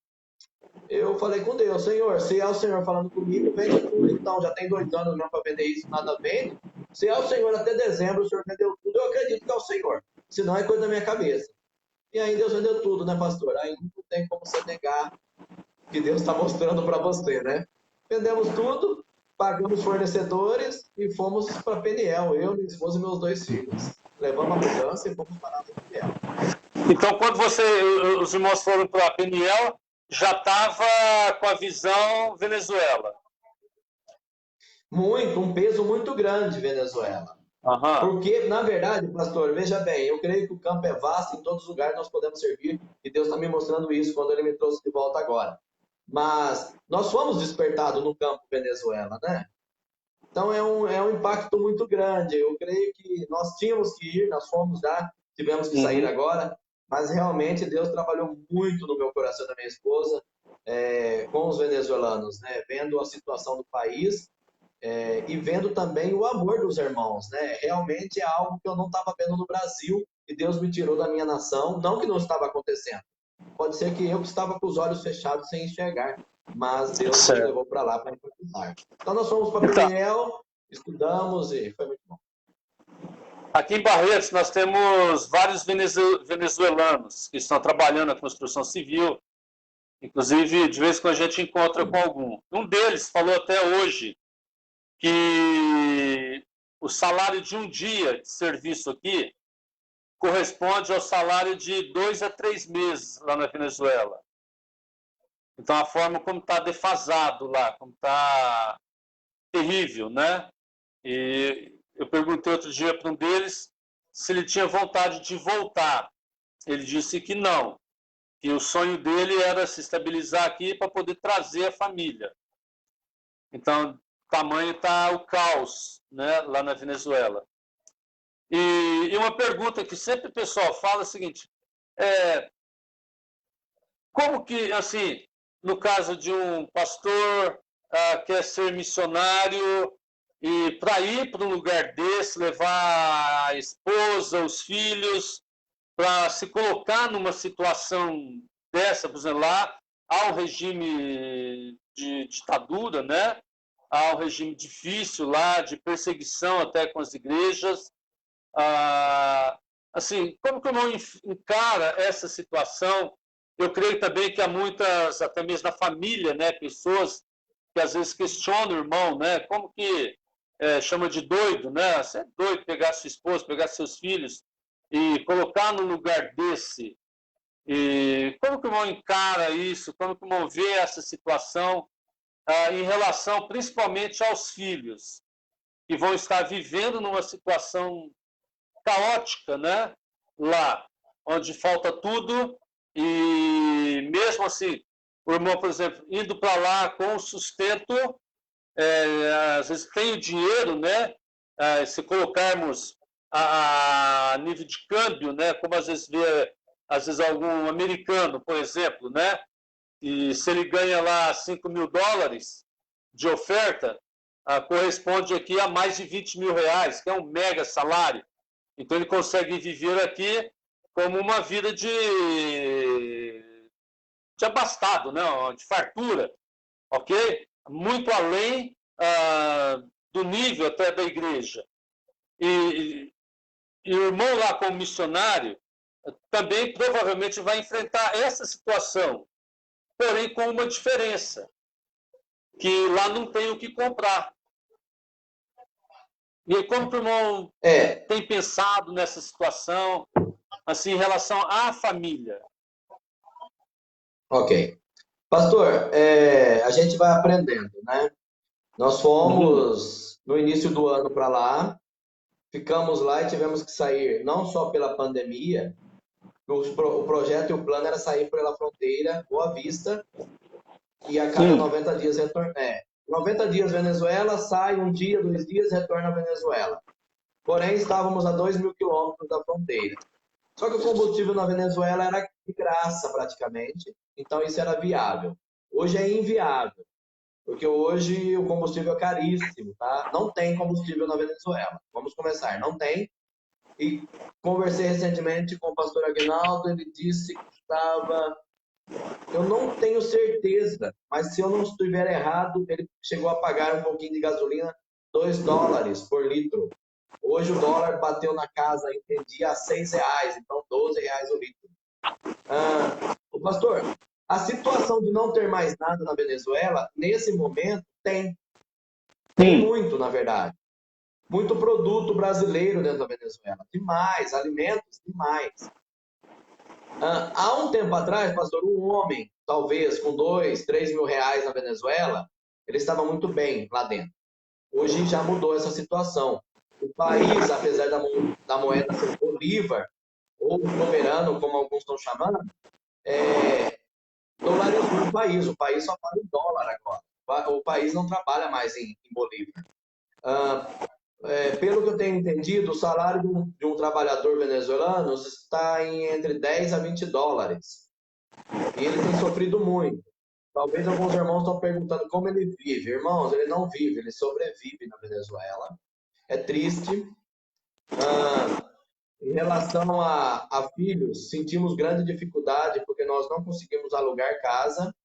eu falei com Deus, Senhor, se é o Senhor falando comigo, vende tudo. Então, já tem 2 anos mesmo para vender isso, nada vende. Se é o Senhor até dezembro, o Senhor vendeu tudo, eu acredito que é o Senhor. Senão é coisa da minha cabeça. E aí Deus vendeu tudo, né, pastor? Aí não tem como você negar que Deus está mostrando para você, né? Vendemos tudo, pagamos fornecedores e fomos para Peniel, eu, minha esposa e meus 2 filhos. Levamos a mudança e fomos parar em Peniel. Então, quando os irmãos foram para Peniel, já estava com a visão Venezuela? Um peso muito grande, Venezuela. Porque, na verdade, pastor, veja bem, eu creio que o campo é vasto, em todos os lugares nós podemos servir, e Deus está me mostrando isso quando Ele me trouxe de volta agora. Mas nós fomos despertados no campo Venezuela, né? Então é um impacto muito grande. Eu creio que nós tínhamos que ir, nós fomos já, tivemos que sair agora, mas realmente Deus trabalhou muito no meu coração da minha esposa com os venezuelanos, né? Vendo a situação do país e vendo também o amor dos irmãos, né? Realmente é algo que eu não estava vendo no Brasil e Deus me tirou da minha nação, não que não estava acontecendo. Pode ser que eu estava com os olhos fechados sem enxergar, mas Deus nos levou para lá para impactar. Então nós fomos para Peniel, estudamos e foi muito bom. Aqui em Barretos nós temos vários venezuelanos que estão trabalhando na construção civil, inclusive de vez em quando a gente encontra com algum. Um deles falou até hoje que o salário de um dia de serviço aqui corresponde ao salário de 2 a 3 meses lá na Venezuela. Então, a forma como está defasado lá, como está terrível, né? E eu perguntei outro dia para um deles se ele tinha vontade de voltar. Ele disse que não, que o sonho dele era se estabilizar aqui para poder trazer a família. Então, tamanho está o caos, né, lá na Venezuela. E uma pergunta que sempre o pessoal fala é a seguinte: como que, assim, no caso de um pastor quer ser missionário e para ir para um lugar desse, levar a esposa, os filhos, para se colocar numa situação dessa, por exemplo, lá há um regime de ditadura, né? Há um regime difícil lá, de perseguição até com as igrejas. Assim, como que o irmão encara essa situação? Eu creio também que há muitas, até mesmo na família, né, pessoas que às vezes questionam o irmão, né? Como que chama de doido, né? Você é doido pegar sua esposa, pegar seus filhos e colocar num lugar desse. E como que o irmão encara isso? Como que o irmão vê essa situação em relação principalmente aos filhos, que vão estar vivendo numa situação caótica, né? Lá, onde falta tudo e mesmo assim, o irmão, por exemplo, indo para lá com o sustento, às vezes tem o dinheiro, né? Se colocarmos a nível de câmbio, né? Como às vezes vê, às vezes algum americano, por exemplo, né? E se ele ganha lá $5.000 de oferta, corresponde aqui a mais de R$ 20.000, que é um mega salário. Então ele consegue viver aqui como uma vida de abastado, né? De fartura, ok? Muito além do nível até da igreja. E o irmão lá como missionário também provavelmente vai enfrentar essa situação, porém com uma diferença, que lá não tem o que comprar. E como o irmão tem pensado nessa situação, assim, em relação à família? Ok. Pastor, a gente vai aprendendo, né? Nós fomos no início do ano para lá, ficamos lá e tivemos que sair, não só pela pandemia, o projeto e o plano era sair pela fronteira Boa Vista e a cada 90 dias retornar. 90 dias Venezuela, sai um dia, 2 dias, retorna a Venezuela. Porém, estávamos a 2.000 quilômetros da fronteira. Só que o combustível na Venezuela era de graça praticamente, então isso era viável. Hoje é inviável, porque hoje o combustível é caríssimo, tá? Não tem combustível na Venezuela. Vamos começar, não tem. E conversei recentemente com o pastor Aguinaldo, ele disse que estava... Eu não tenho certeza, mas se eu não estiver errado, ele chegou a pagar um pouquinho de gasolina, $2 por litro. Hoje o dólar bateu na casa, entendi, a R$6, então R$12 o litro. O pastor, a situação de não ter mais nada na Venezuela, nesse momento, tem muito, na verdade. Muito produto brasileiro dentro da Venezuela. Demais, alimentos, demais. Há um tempo atrás, pastor, um homem, talvez com R$2, R$3.000 na Venezuela, ele estava muito bem lá dentro. Hoje já mudou essa situação. O país, apesar da moeda ser bolívar, ou soberano, como alguns estão chamando, dolarizou o país. O país só paga em dólar agora. O país não trabalha mais em bolívar. Pelo que eu tenho entendido, o salário de um trabalhador venezuelano está entre 10 a 20 dólares. E ele tem sofrido muito. Talvez alguns irmãos estão perguntando como ele vive. Irmãos, ele não vive, ele sobrevive na Venezuela. É triste. Em relação a filhos, sentimos grande dificuldade porque nós não conseguimos alugar casa.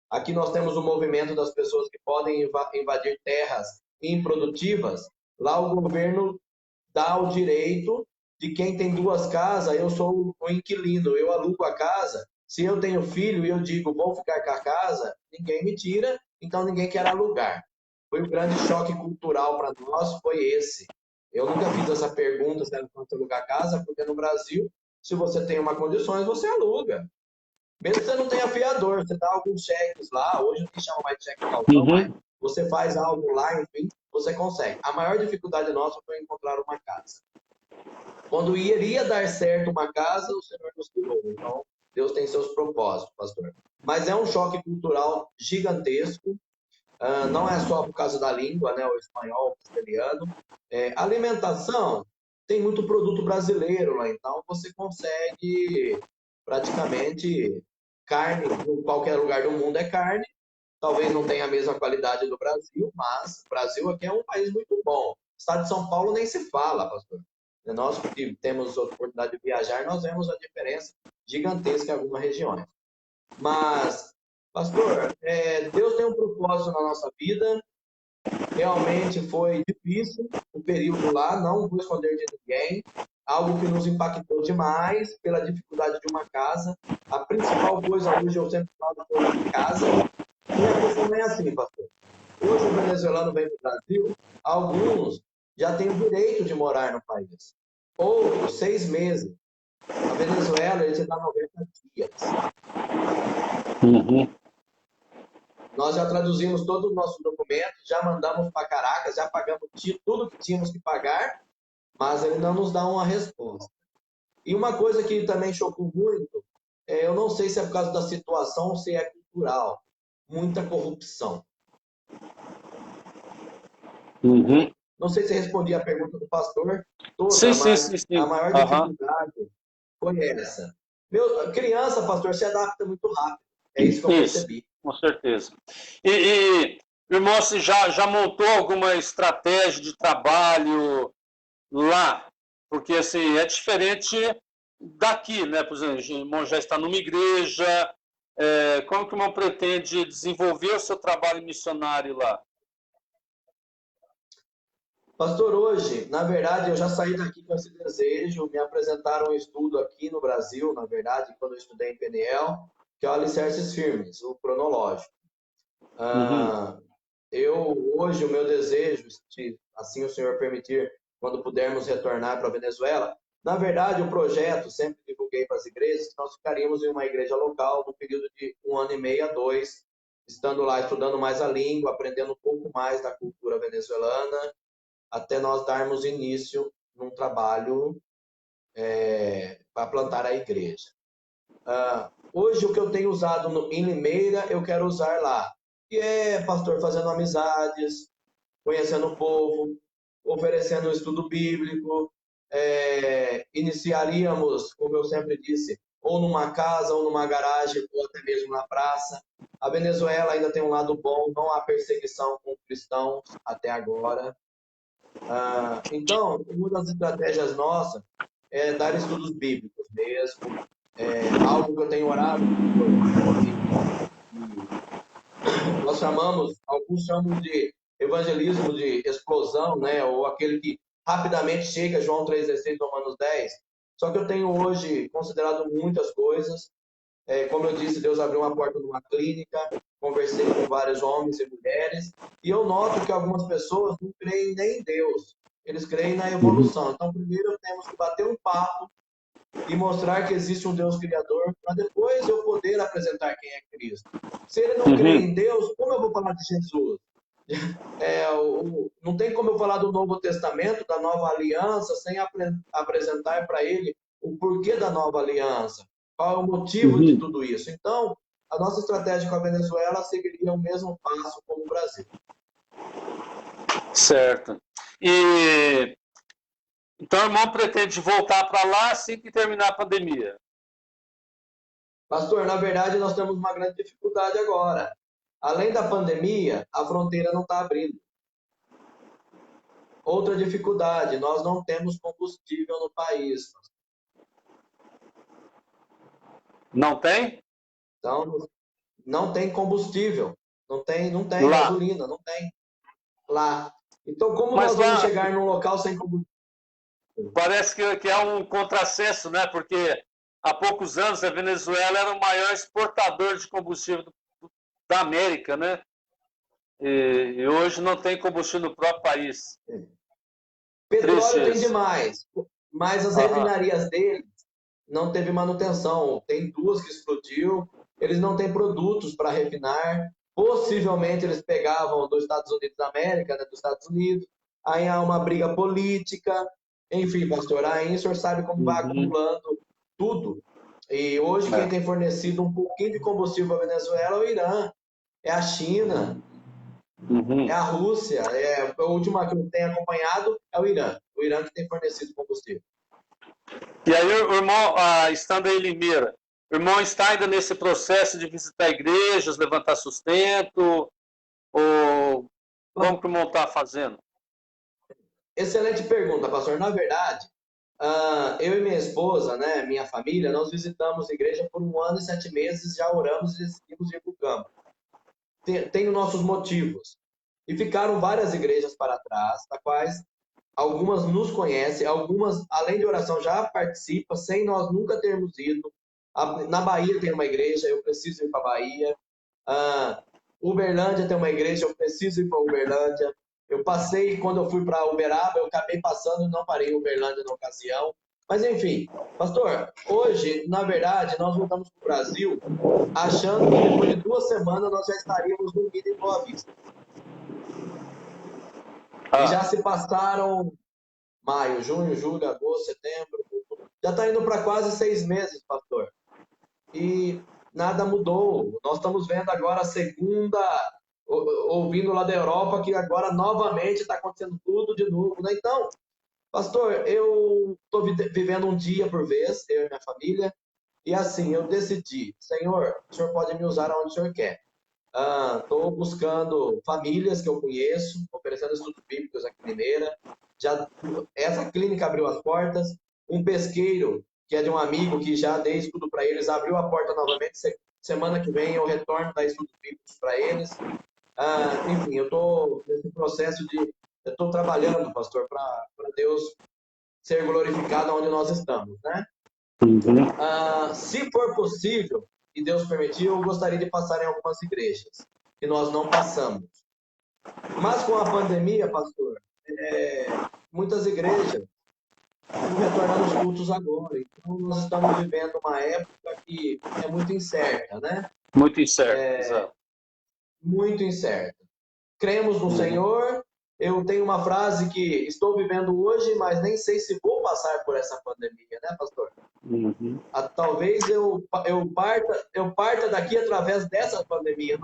Aqui nós temos o movimento das pessoas que podem invadir terras improdutivas. Lá o governo dá o direito de quem tem 2 casas, eu sou o inquilino, eu alugo a casa. Se eu tenho filho e eu digo, vou ficar com a casa, ninguém me tira, então ninguém quer alugar. Foi um grande choque cultural para nós, foi esse. Eu nunca fiz essa pergunta se era quanto alugar casa, porque no Brasil, se você tem uma condições, você aluga. Mesmo que você não tenha fiador, você dá alguns cheques lá, hoje não chama mais de cheque calção, mas você faz algo lá, enfim, você consegue. A maior dificuldade nossa foi encontrar uma casa. Quando iria dar certo uma casa, o Senhor nos tirou. Então, Deus tem seus propósitos, pastor. Mas é um choque cultural gigantesco. Não é só por causa da língua, né? O espanhol, o castelhano. Alimentação, tem muito produto brasileiro lá. Então, você consegue praticamente carne. Em qualquer lugar do mundo é carne. Talvez não tenha a mesma qualidade do Brasil, mas o Brasil aqui é um país muito bom. O estado de São Paulo nem se fala, pastor. Nós que temos a oportunidade de viajar, nós vemos a diferença gigantesca em algumas regiões. Mas, pastor, Deus tem um propósito na nossa vida. Realmente foi difícil o período lá, não vou esconder de ninguém. Algo que nos impactou demais pela dificuldade de uma casa. A principal coisa hoje, eu sempre falo, foi casa. E a questão é assim, pastor. Hoje o venezuelano vem para o Brasil, alguns já têm o direito de morar no país. Outros, 6 meses. A Venezuela, ele te dá 90 dias. Nós já traduzimos todos os nossos documentos, já mandamos para Caracas, já pagamos tudo que tínhamos que pagar, mas ele não nos dá uma resposta. E uma coisa que também chocou muito, eu não sei se é por causa da situação ou se é cultural, muita corrupção. Não sei se respondi a pergunta do pastor toda, Sim. mas a maior dificuldade foi essa. Criança, pastor, se adapta muito rápido. É isso que eu percebi. Com certeza. E irmão, você já montou alguma estratégia de trabalho lá? Porque assim, é diferente daqui, né? Por exemplo, o irmão já está numa igreja. Como que o irmão pretende desenvolver o seu trabalho missionário lá? Pastor, hoje, na verdade, eu já saí daqui com esse desejo. Me apresentaram um estudo aqui no Brasil, na verdade, quando eu estudei em Peniel, que é o Alicerces Firmes, o cronológico. Hoje, o meu desejo, se assim o Senhor permitir, quando pudermos retornar para a Venezuela, na verdade, o projeto, sempre divulguei para as igrejas, que nós ficaríamos em uma igreja local no período de 1 ano e meio a 2, estando lá, estudando mais a língua, aprendendo um pouco mais da cultura venezuelana, até nós darmos início num trabalho para plantar a igreja. Hoje, o que eu tenho usado em Limeira, eu quero usar lá. Que é, pastor, fazendo amizades, conhecendo o povo, oferecendo um estudo bíblico. Iniciaríamos, como eu sempre disse, ou numa casa, ou numa garagem, ou até mesmo na praça. A Venezuela ainda tem um lado bom, não há perseguição com cristãos até agora. Então, uma das estratégias nossas é dar estudos bíblicos mesmo, algo que eu tenho orado. Nós chamamos, alguns chamam de evangelismo de explosão, né? Ou aquele que rapidamente chega, João 3,16, Romanos 10. Só que eu tenho hoje considerado muitas coisas. Como eu disse, Deus abriu uma porta numa clínica, conversei com vários homens e mulheres, e eu noto que algumas pessoas não creem nem em Deus, eles creem na evolução. Então, primeiro temos que bater um papo e mostrar que existe um Deus criador, para depois eu poder apresentar quem é Cristo. Se ele não crê em Deus, como eu vou falar de Jesus? Não tem como eu falar do Novo Testamento, da Nova Aliança, sem apresentar para ele o porquê da Nova Aliança. Qual é o motivo de tudo isso? Então, a nossa estratégia com a Venezuela seguiria o mesmo passo como o Brasil. Certo. Então, o irmão pretende voltar para lá assim que terminar a pandemia? Pastor, na verdade, nós temos uma grande dificuldade agora. Além da pandemia, a fronteira não está abrindo. Outra dificuldade, nós não temos combustível no país. Não tem? Então, não tem combustível. Não tem lá. Gasolina, não tem. Lá. Então, como nós vamos chegar num local sem combustível? Parece que é um contrassenso, né? Porque há poucos anos a Venezuela era o maior exportador de combustível da América, né? E hoje não tem combustível no próprio país. Petróleo tem Triste. demais, mas as refinarias deles não teve manutenção. Tem 2 que explodiu, eles não têm produtos para refinar. Possivelmente eles pegavam dos Estados Unidos da América, né, dos Estados Unidos. Aí há uma briga política. Enfim, pastor, aí o senhor sabe como vai acumulando tudo. E hoje quem tem fornecido um pouquinho de combustível para a Venezuela é o Irã, é a China, é a Rússia. A última que eu tenho acompanhado é o Irã. O Irã que tem fornecido combustível. E aí o irmão, estando em Limeira, o irmão está ainda nesse processo de visitar igrejas, levantar sustento, ou como que o irmão está fazendo? Excelente pergunta, pastor. Na verdade, eu e minha esposa, né, minha família, nós visitamos a igreja por 1 ano e 7 meses, já oramos e decidimos ir para o campo. Tenho nossos motivos. E ficaram várias igrejas para trás, das quais algumas nos conhecem, algumas, além de oração, já participam, sem nós nunca termos ido. Na Bahia tem uma igreja, eu preciso ir para a Bahia. Uberlândia tem uma igreja, eu preciso ir para Uberlândia. Eu passei, quando eu fui para Uberaba, eu acabei passando, não parei em Uberlândia na ocasião. Mas, enfim, pastor, hoje, na verdade, nós voltamos para o Brasil achando que depois de 2 semanas nós já estaríamos no Vida em Boa Vista. E já se passaram maio, junho, julho, agosto, setembro. Já está indo para quase 6 meses, pastor. E nada mudou. Nós estamos vendo agora a segunda, ouvindo lá da Europa, que agora novamente está acontecendo tudo de novo. Né? Então, pastor, eu estou vivendo um dia por vez, eu e minha família, e assim, eu decidi, Senhor, o Senhor pode me usar onde o Senhor quer. Estou buscando famílias que eu conheço, oferecendo estudos bíblicos aqui em Limeira. Essa clínica abriu as portas. Um pesqueiro, que é de um amigo que já dei estudo para eles, abriu a porta novamente. Semana que vem eu retorno a dar estudos bíblicos para eles. Enfim, eu estou nesse processo de... Eu estou trabalhando, pastor, para Deus ser glorificado onde nós estamos, né? Se for possível, e Deus permitir, eu gostaria de passar em algumas igrejas, que nós não passamos. Mas com a pandemia, pastor, muitas igrejas estão retornando os cultos agora. Então, nós estamos vivendo uma época que é muito incerta, né? Muito incerto, exato. Muito incerta. Cremos no Senhor. Eu tenho uma frase que estou vivendo hoje, mas nem sei se vou passar por essa pandemia, né, pastor? Talvez eu parta daqui através dessa pandemia.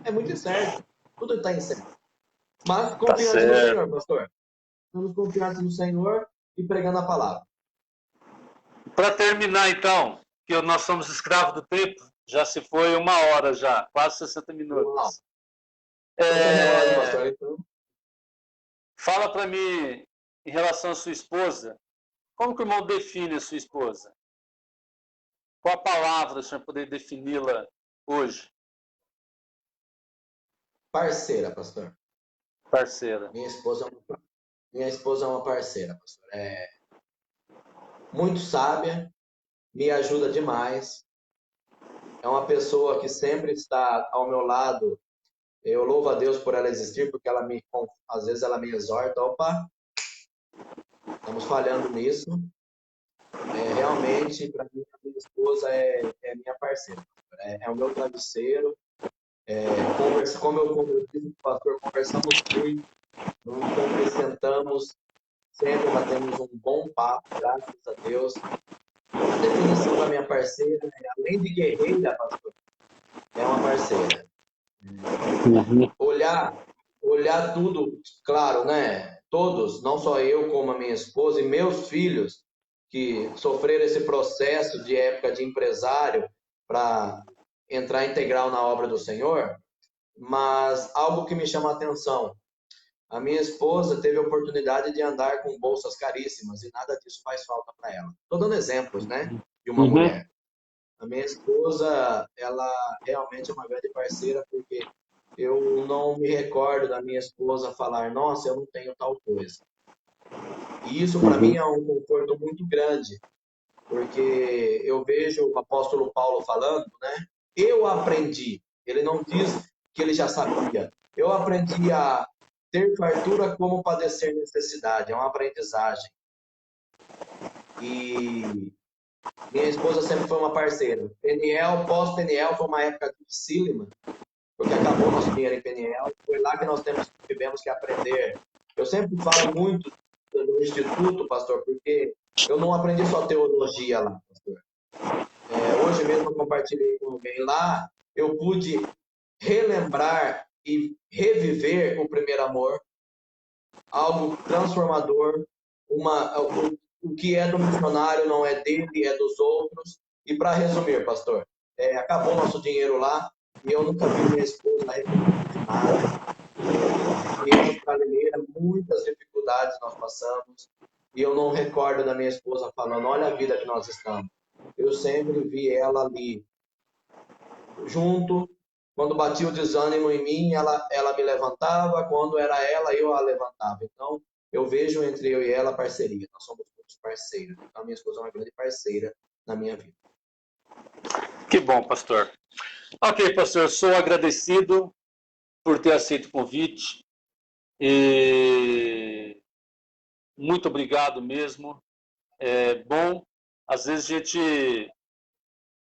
É muito incerto. Tudo está incerto. Mas confiantes no Senhor, pastor. Estamos confiantes no Senhor e pregando a palavra. Para terminar, então, que nós somos escravos do tempo, já se foi 1 hora já, quase 60 minutos. Pastor, então. Fala para mim, em relação à sua esposa, como que o irmão define a sua esposa? Qual a palavra o senhor poderia defini-la hoje? Parceira, pastor. Parceira. Minha esposa é uma parceira, pastor. Muito sábia, me ajuda demais. É uma pessoa que sempre está ao meu lado. Eu louvo a Deus por ela existir, porque às vezes ela me exorta. Opa, estamos falhando nisso. Realmente, para mim, a minha esposa é minha parceira. É o meu travesseiro. Como eu disse, pastor, conversamos muito, nos acrescentamos, sempre batemos um bom papo, graças a Deus. A definição da minha parceira, além de guerreira, pastor, é uma parceira. Olhar tudo, claro, né? Todos, não só eu, como a minha esposa e meus filhos, que sofreram esse processo de época de empresário para entrar integral na obra do Senhor, mas algo que me chama a atenção, a minha esposa teve a oportunidade de andar com bolsas caríssimas e nada disso faz falta para ela. Estou dando exemplos, né, de uma mulher. A minha esposa, ela realmente é uma grande parceira, porque eu não me recordo da minha esposa falar, nossa, eu não tenho tal coisa. E isso para mim é um conforto muito grande, porque eu vejo o apóstolo Paulo falando, né? Eu aprendi, ele não diz que ele já sabia, eu aprendi a ter fartura como padecer necessidade. É uma aprendizagem. E minha esposa sempre foi uma parceira. Peniel, pós-Peniel, foi uma época dificílima, porque acabou nosso dinheiro em Peniel. Foi lá que nós tivemos que aprender. Eu sempre falo muito no Instituto, pastor, porque eu não aprendi só teologia lá, pastor. Hoje mesmo eu compartilhei com alguém lá, eu pude relembrar e reviver o primeiro amor, algo transformador, o que é do missionário não é dele, é dos outros. E para resumir, pastor, acabou nosso dinheiro lá e eu nunca vi minha esposa reclamando de nada. Viemos para Limeira, muitas dificuldades nós passamos e eu não recordo da minha esposa falando, olha a vida que nós estamos. Eu sempre vi ela ali, junto. Quando batia o desânimo em mim, ela me levantava. Quando era ela, eu a levantava. Então, eu vejo entre eu e ela parceria. Nós somos muitos parceiros. Então, a minha esposa é uma grande parceira na minha vida. Que bom, pastor. Ok, pastor, sou agradecido por ter aceito o convite. E muito obrigado mesmo. É bom, às vezes a gente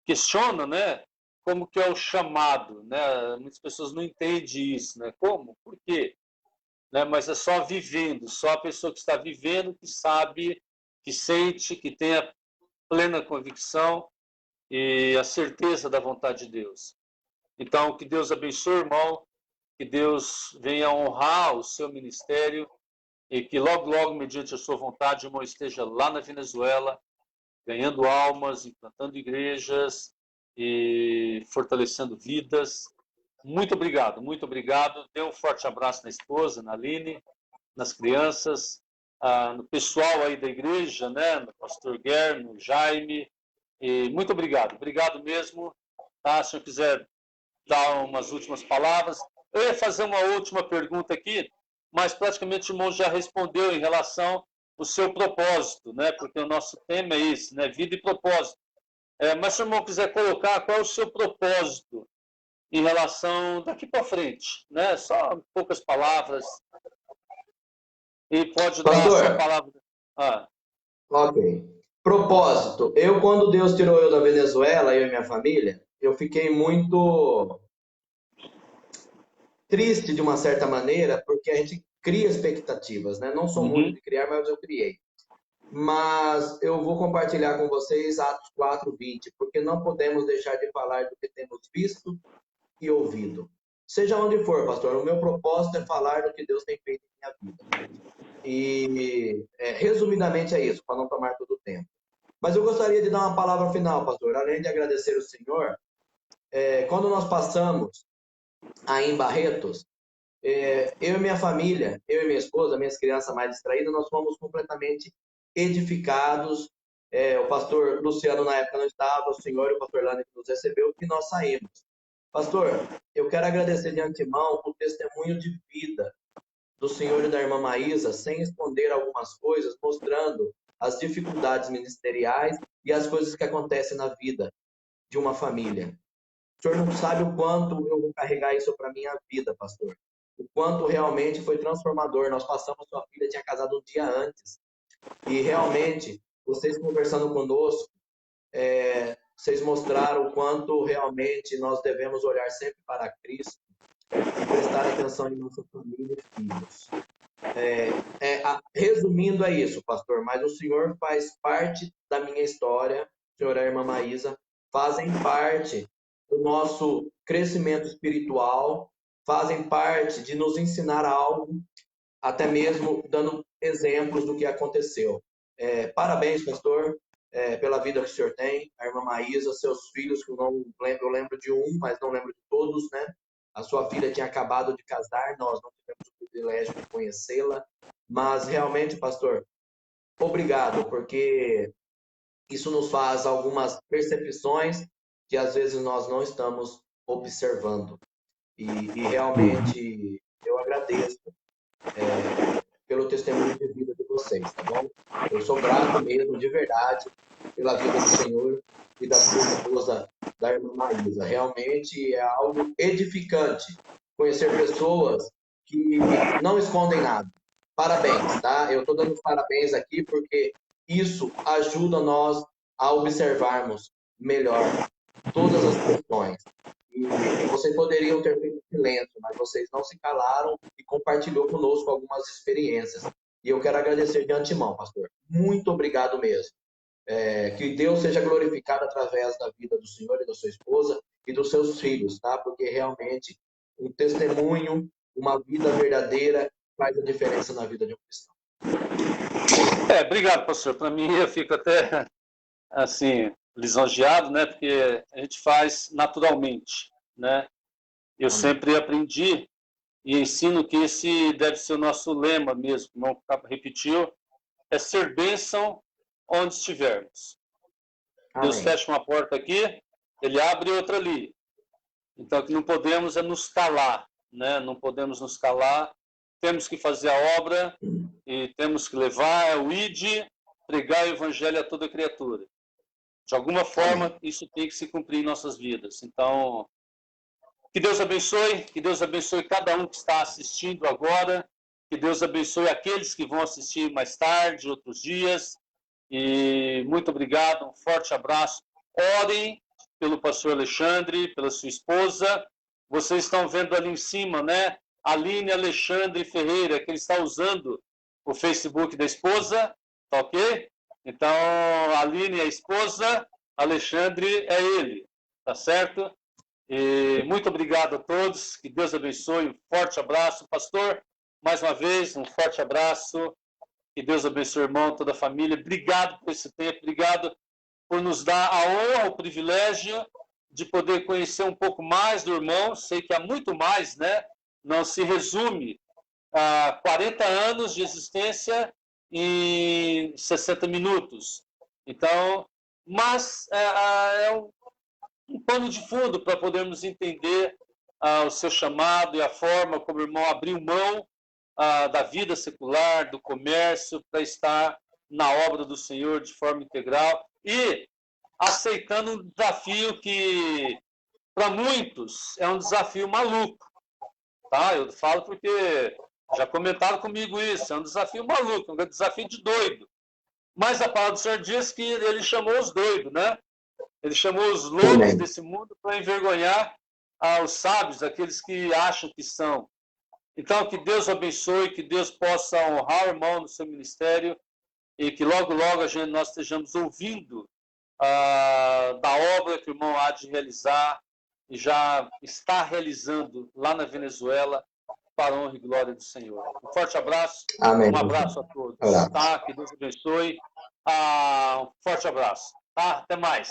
questiona, né? Como que é o chamado, né? Muitas pessoas não entendem isso, né? Como? Por quê? Né? Mas é só vivendo, só a pessoa que está vivendo que sabe, que sente, que tem a plena convicção e a certeza da vontade de Deus. Então, que Deus abençoe, irmão, que Deus venha honrar o seu ministério e que logo, logo, mediante a sua vontade, o irmão esteja lá na Venezuela, ganhando almas, implantando igrejas e fortalecendo vidas. Muito obrigado, muito obrigado. Dê um forte abraço na esposa, na Aline, nas crianças, no pessoal aí da igreja, né? No pastor Guilherme, no Jaime. E muito obrigado, obrigado mesmo. Tá? Se eu quiser dar umas últimas palavras. Eu ia fazer uma última pergunta aqui, mas praticamente o irmão já respondeu em relação ao seu propósito, né? Porque o nosso tema é esse, né? Vida e propósito. Mas se o irmão quiser colocar qual é o seu propósito em relação daqui para frente, né? Só poucas palavras. E pode dar a sua palavra. Ok. Propósito. Quando Deus tirou eu da Venezuela, eu e minha família, eu fiquei muito triste de uma certa maneira, porque a gente cria expectativas, né? Não sou muito de criar, mas eu criei. Mas eu vou compartilhar com vocês Atos 4:20, porque não podemos deixar de falar do que temos visto e ouvido. Seja onde for, pastor, o meu propósito é falar do que Deus tem feito em minha vida. E, resumidamente, é isso, para não tomar todo o tempo. Mas eu gostaria de dar uma palavra final, pastor. Além de agradecer o Senhor, quando nós passamos aí em Barretos, eu e minha família, eu e minha esposa, minhas crianças mais distraídas, nós fomos completamente edificados. O pastor Luciano, na época, não estava, o senhor e o pastor Lani que nos recebeu, e nós saímos. Pastor, eu quero agradecer de antemão o testemunho de vida do senhor e da irmã Maísa, sem esconder algumas coisas, mostrando as dificuldades ministeriais e as coisas que acontecem na vida de uma família. O senhor não sabe o quanto eu vou carregar isso para minha vida, pastor. O quanto realmente foi transformador. Nós passamos, sua filha tinha casado um dia antes. E realmente, vocês conversando conosco, vocês mostraram o quanto realmente nós devemos olhar sempre para Cristo e prestar atenção em nossa família e filhos. Resumindo, é isso, pastor, mas o senhor faz parte da minha história, o senhor e a irmã Maísa fazem parte do nosso crescimento espiritual, fazem parte de nos ensinar algo, até mesmo dando exemplos do que aconteceu. Parabéns, pastor, pela vida que o senhor tem, a irmã Maísa, seus filhos, que eu lembro de um, mas não lembro de todos, né? A sua filha tinha acabado de casar, nós não tivemos o privilégio de conhecê-la, mas realmente, pastor, obrigado, porque isso nos faz algumas percepções que às vezes nós não estamos observando. E realmente eu agradeço pelo testemunho de vida de vocês, tá bom? Eu sou grato mesmo, de verdade, pela vida do Senhor e da sua esposa, da irmã Maísa. Realmente é algo edificante conhecer pessoas que não escondem nada. Parabéns, tá? Eu estou dando os parabéns aqui porque isso ajuda nós a observarmos melhor todas as questões. E vocês poderiam ter feito silêncio, mas vocês não se calaram e compartilhou conosco algumas experiências. E eu quero agradecer de antemão, pastor. Muito obrigado mesmo. Que Deus seja glorificado através da vida do senhor e da sua esposa e dos seus filhos, tá? Porque realmente um testemunho, uma vida verdadeira faz a diferença na vida de um cristão. Obrigado, pastor. Para mim, eu fico até assim lisonjeado, né? Porque a gente faz naturalmente, né? Eu sempre aprendi e ensino que esse deve ser o nosso lema mesmo, não repetiu, é ser bênção onde estivermos. Amém. Deus fecha uma porta aqui, Ele abre outra ali. Então, o que não podemos é nos calar, né? Não podemos nos calar, temos que fazer a obra e temos que levar o ide, pregar o evangelho a toda criatura. De alguma forma, isso tem que se cumprir em nossas vidas. Então, que Deus abençoe cada um que está assistindo agora, que Deus abençoe aqueles que vão assistir mais tarde, outros dias. E muito obrigado, um forte abraço. Orem pelo pastor Alexandre, pela sua esposa. Vocês estão vendo ali em cima, né? Aline Alexandre Ferreira, que ele está usando o Facebook da esposa, tá ok? Então, Aline é a esposa, Alexandre é ele, tá certo? E muito obrigado a todos, que Deus abençoe, um forte abraço. Pastor, mais uma vez, um forte abraço. Que Deus abençoe o irmão, toda a família. Obrigado por esse tempo, obrigado por nos dar a honra, o privilégio de poder conhecer um pouco mais do irmão. Sei que há muito mais, né? Não se resume a 40 anos de existência em 60 minutos. Então, mas é um pano de fundo para podermos entender o seu chamado e a forma como o irmão abriu mão da vida secular, do comércio, para estar na obra do Senhor de forma integral e aceitando um desafio que, para muitos, é um desafio maluco. Tá? Eu falo porque já comentaram comigo isso, é um desafio maluco, um desafio de doido. Mas a palavra do Senhor diz que ele chamou os doidos, né? Ele chamou os loucos desse mundo para envergonhar os sábios, aqueles que acham que são. Então, que Deus abençoe, que Deus possa honrar o irmão no seu ministério e que logo, logo nós estejamos ouvindo da obra que o irmão há de realizar e já está realizando lá na Venezuela para a honra e glória do Senhor. Um forte abraço. Amém. Um abraço a todos. Tá? Que Deus abençoe. Um forte abraço. Tá? Até mais.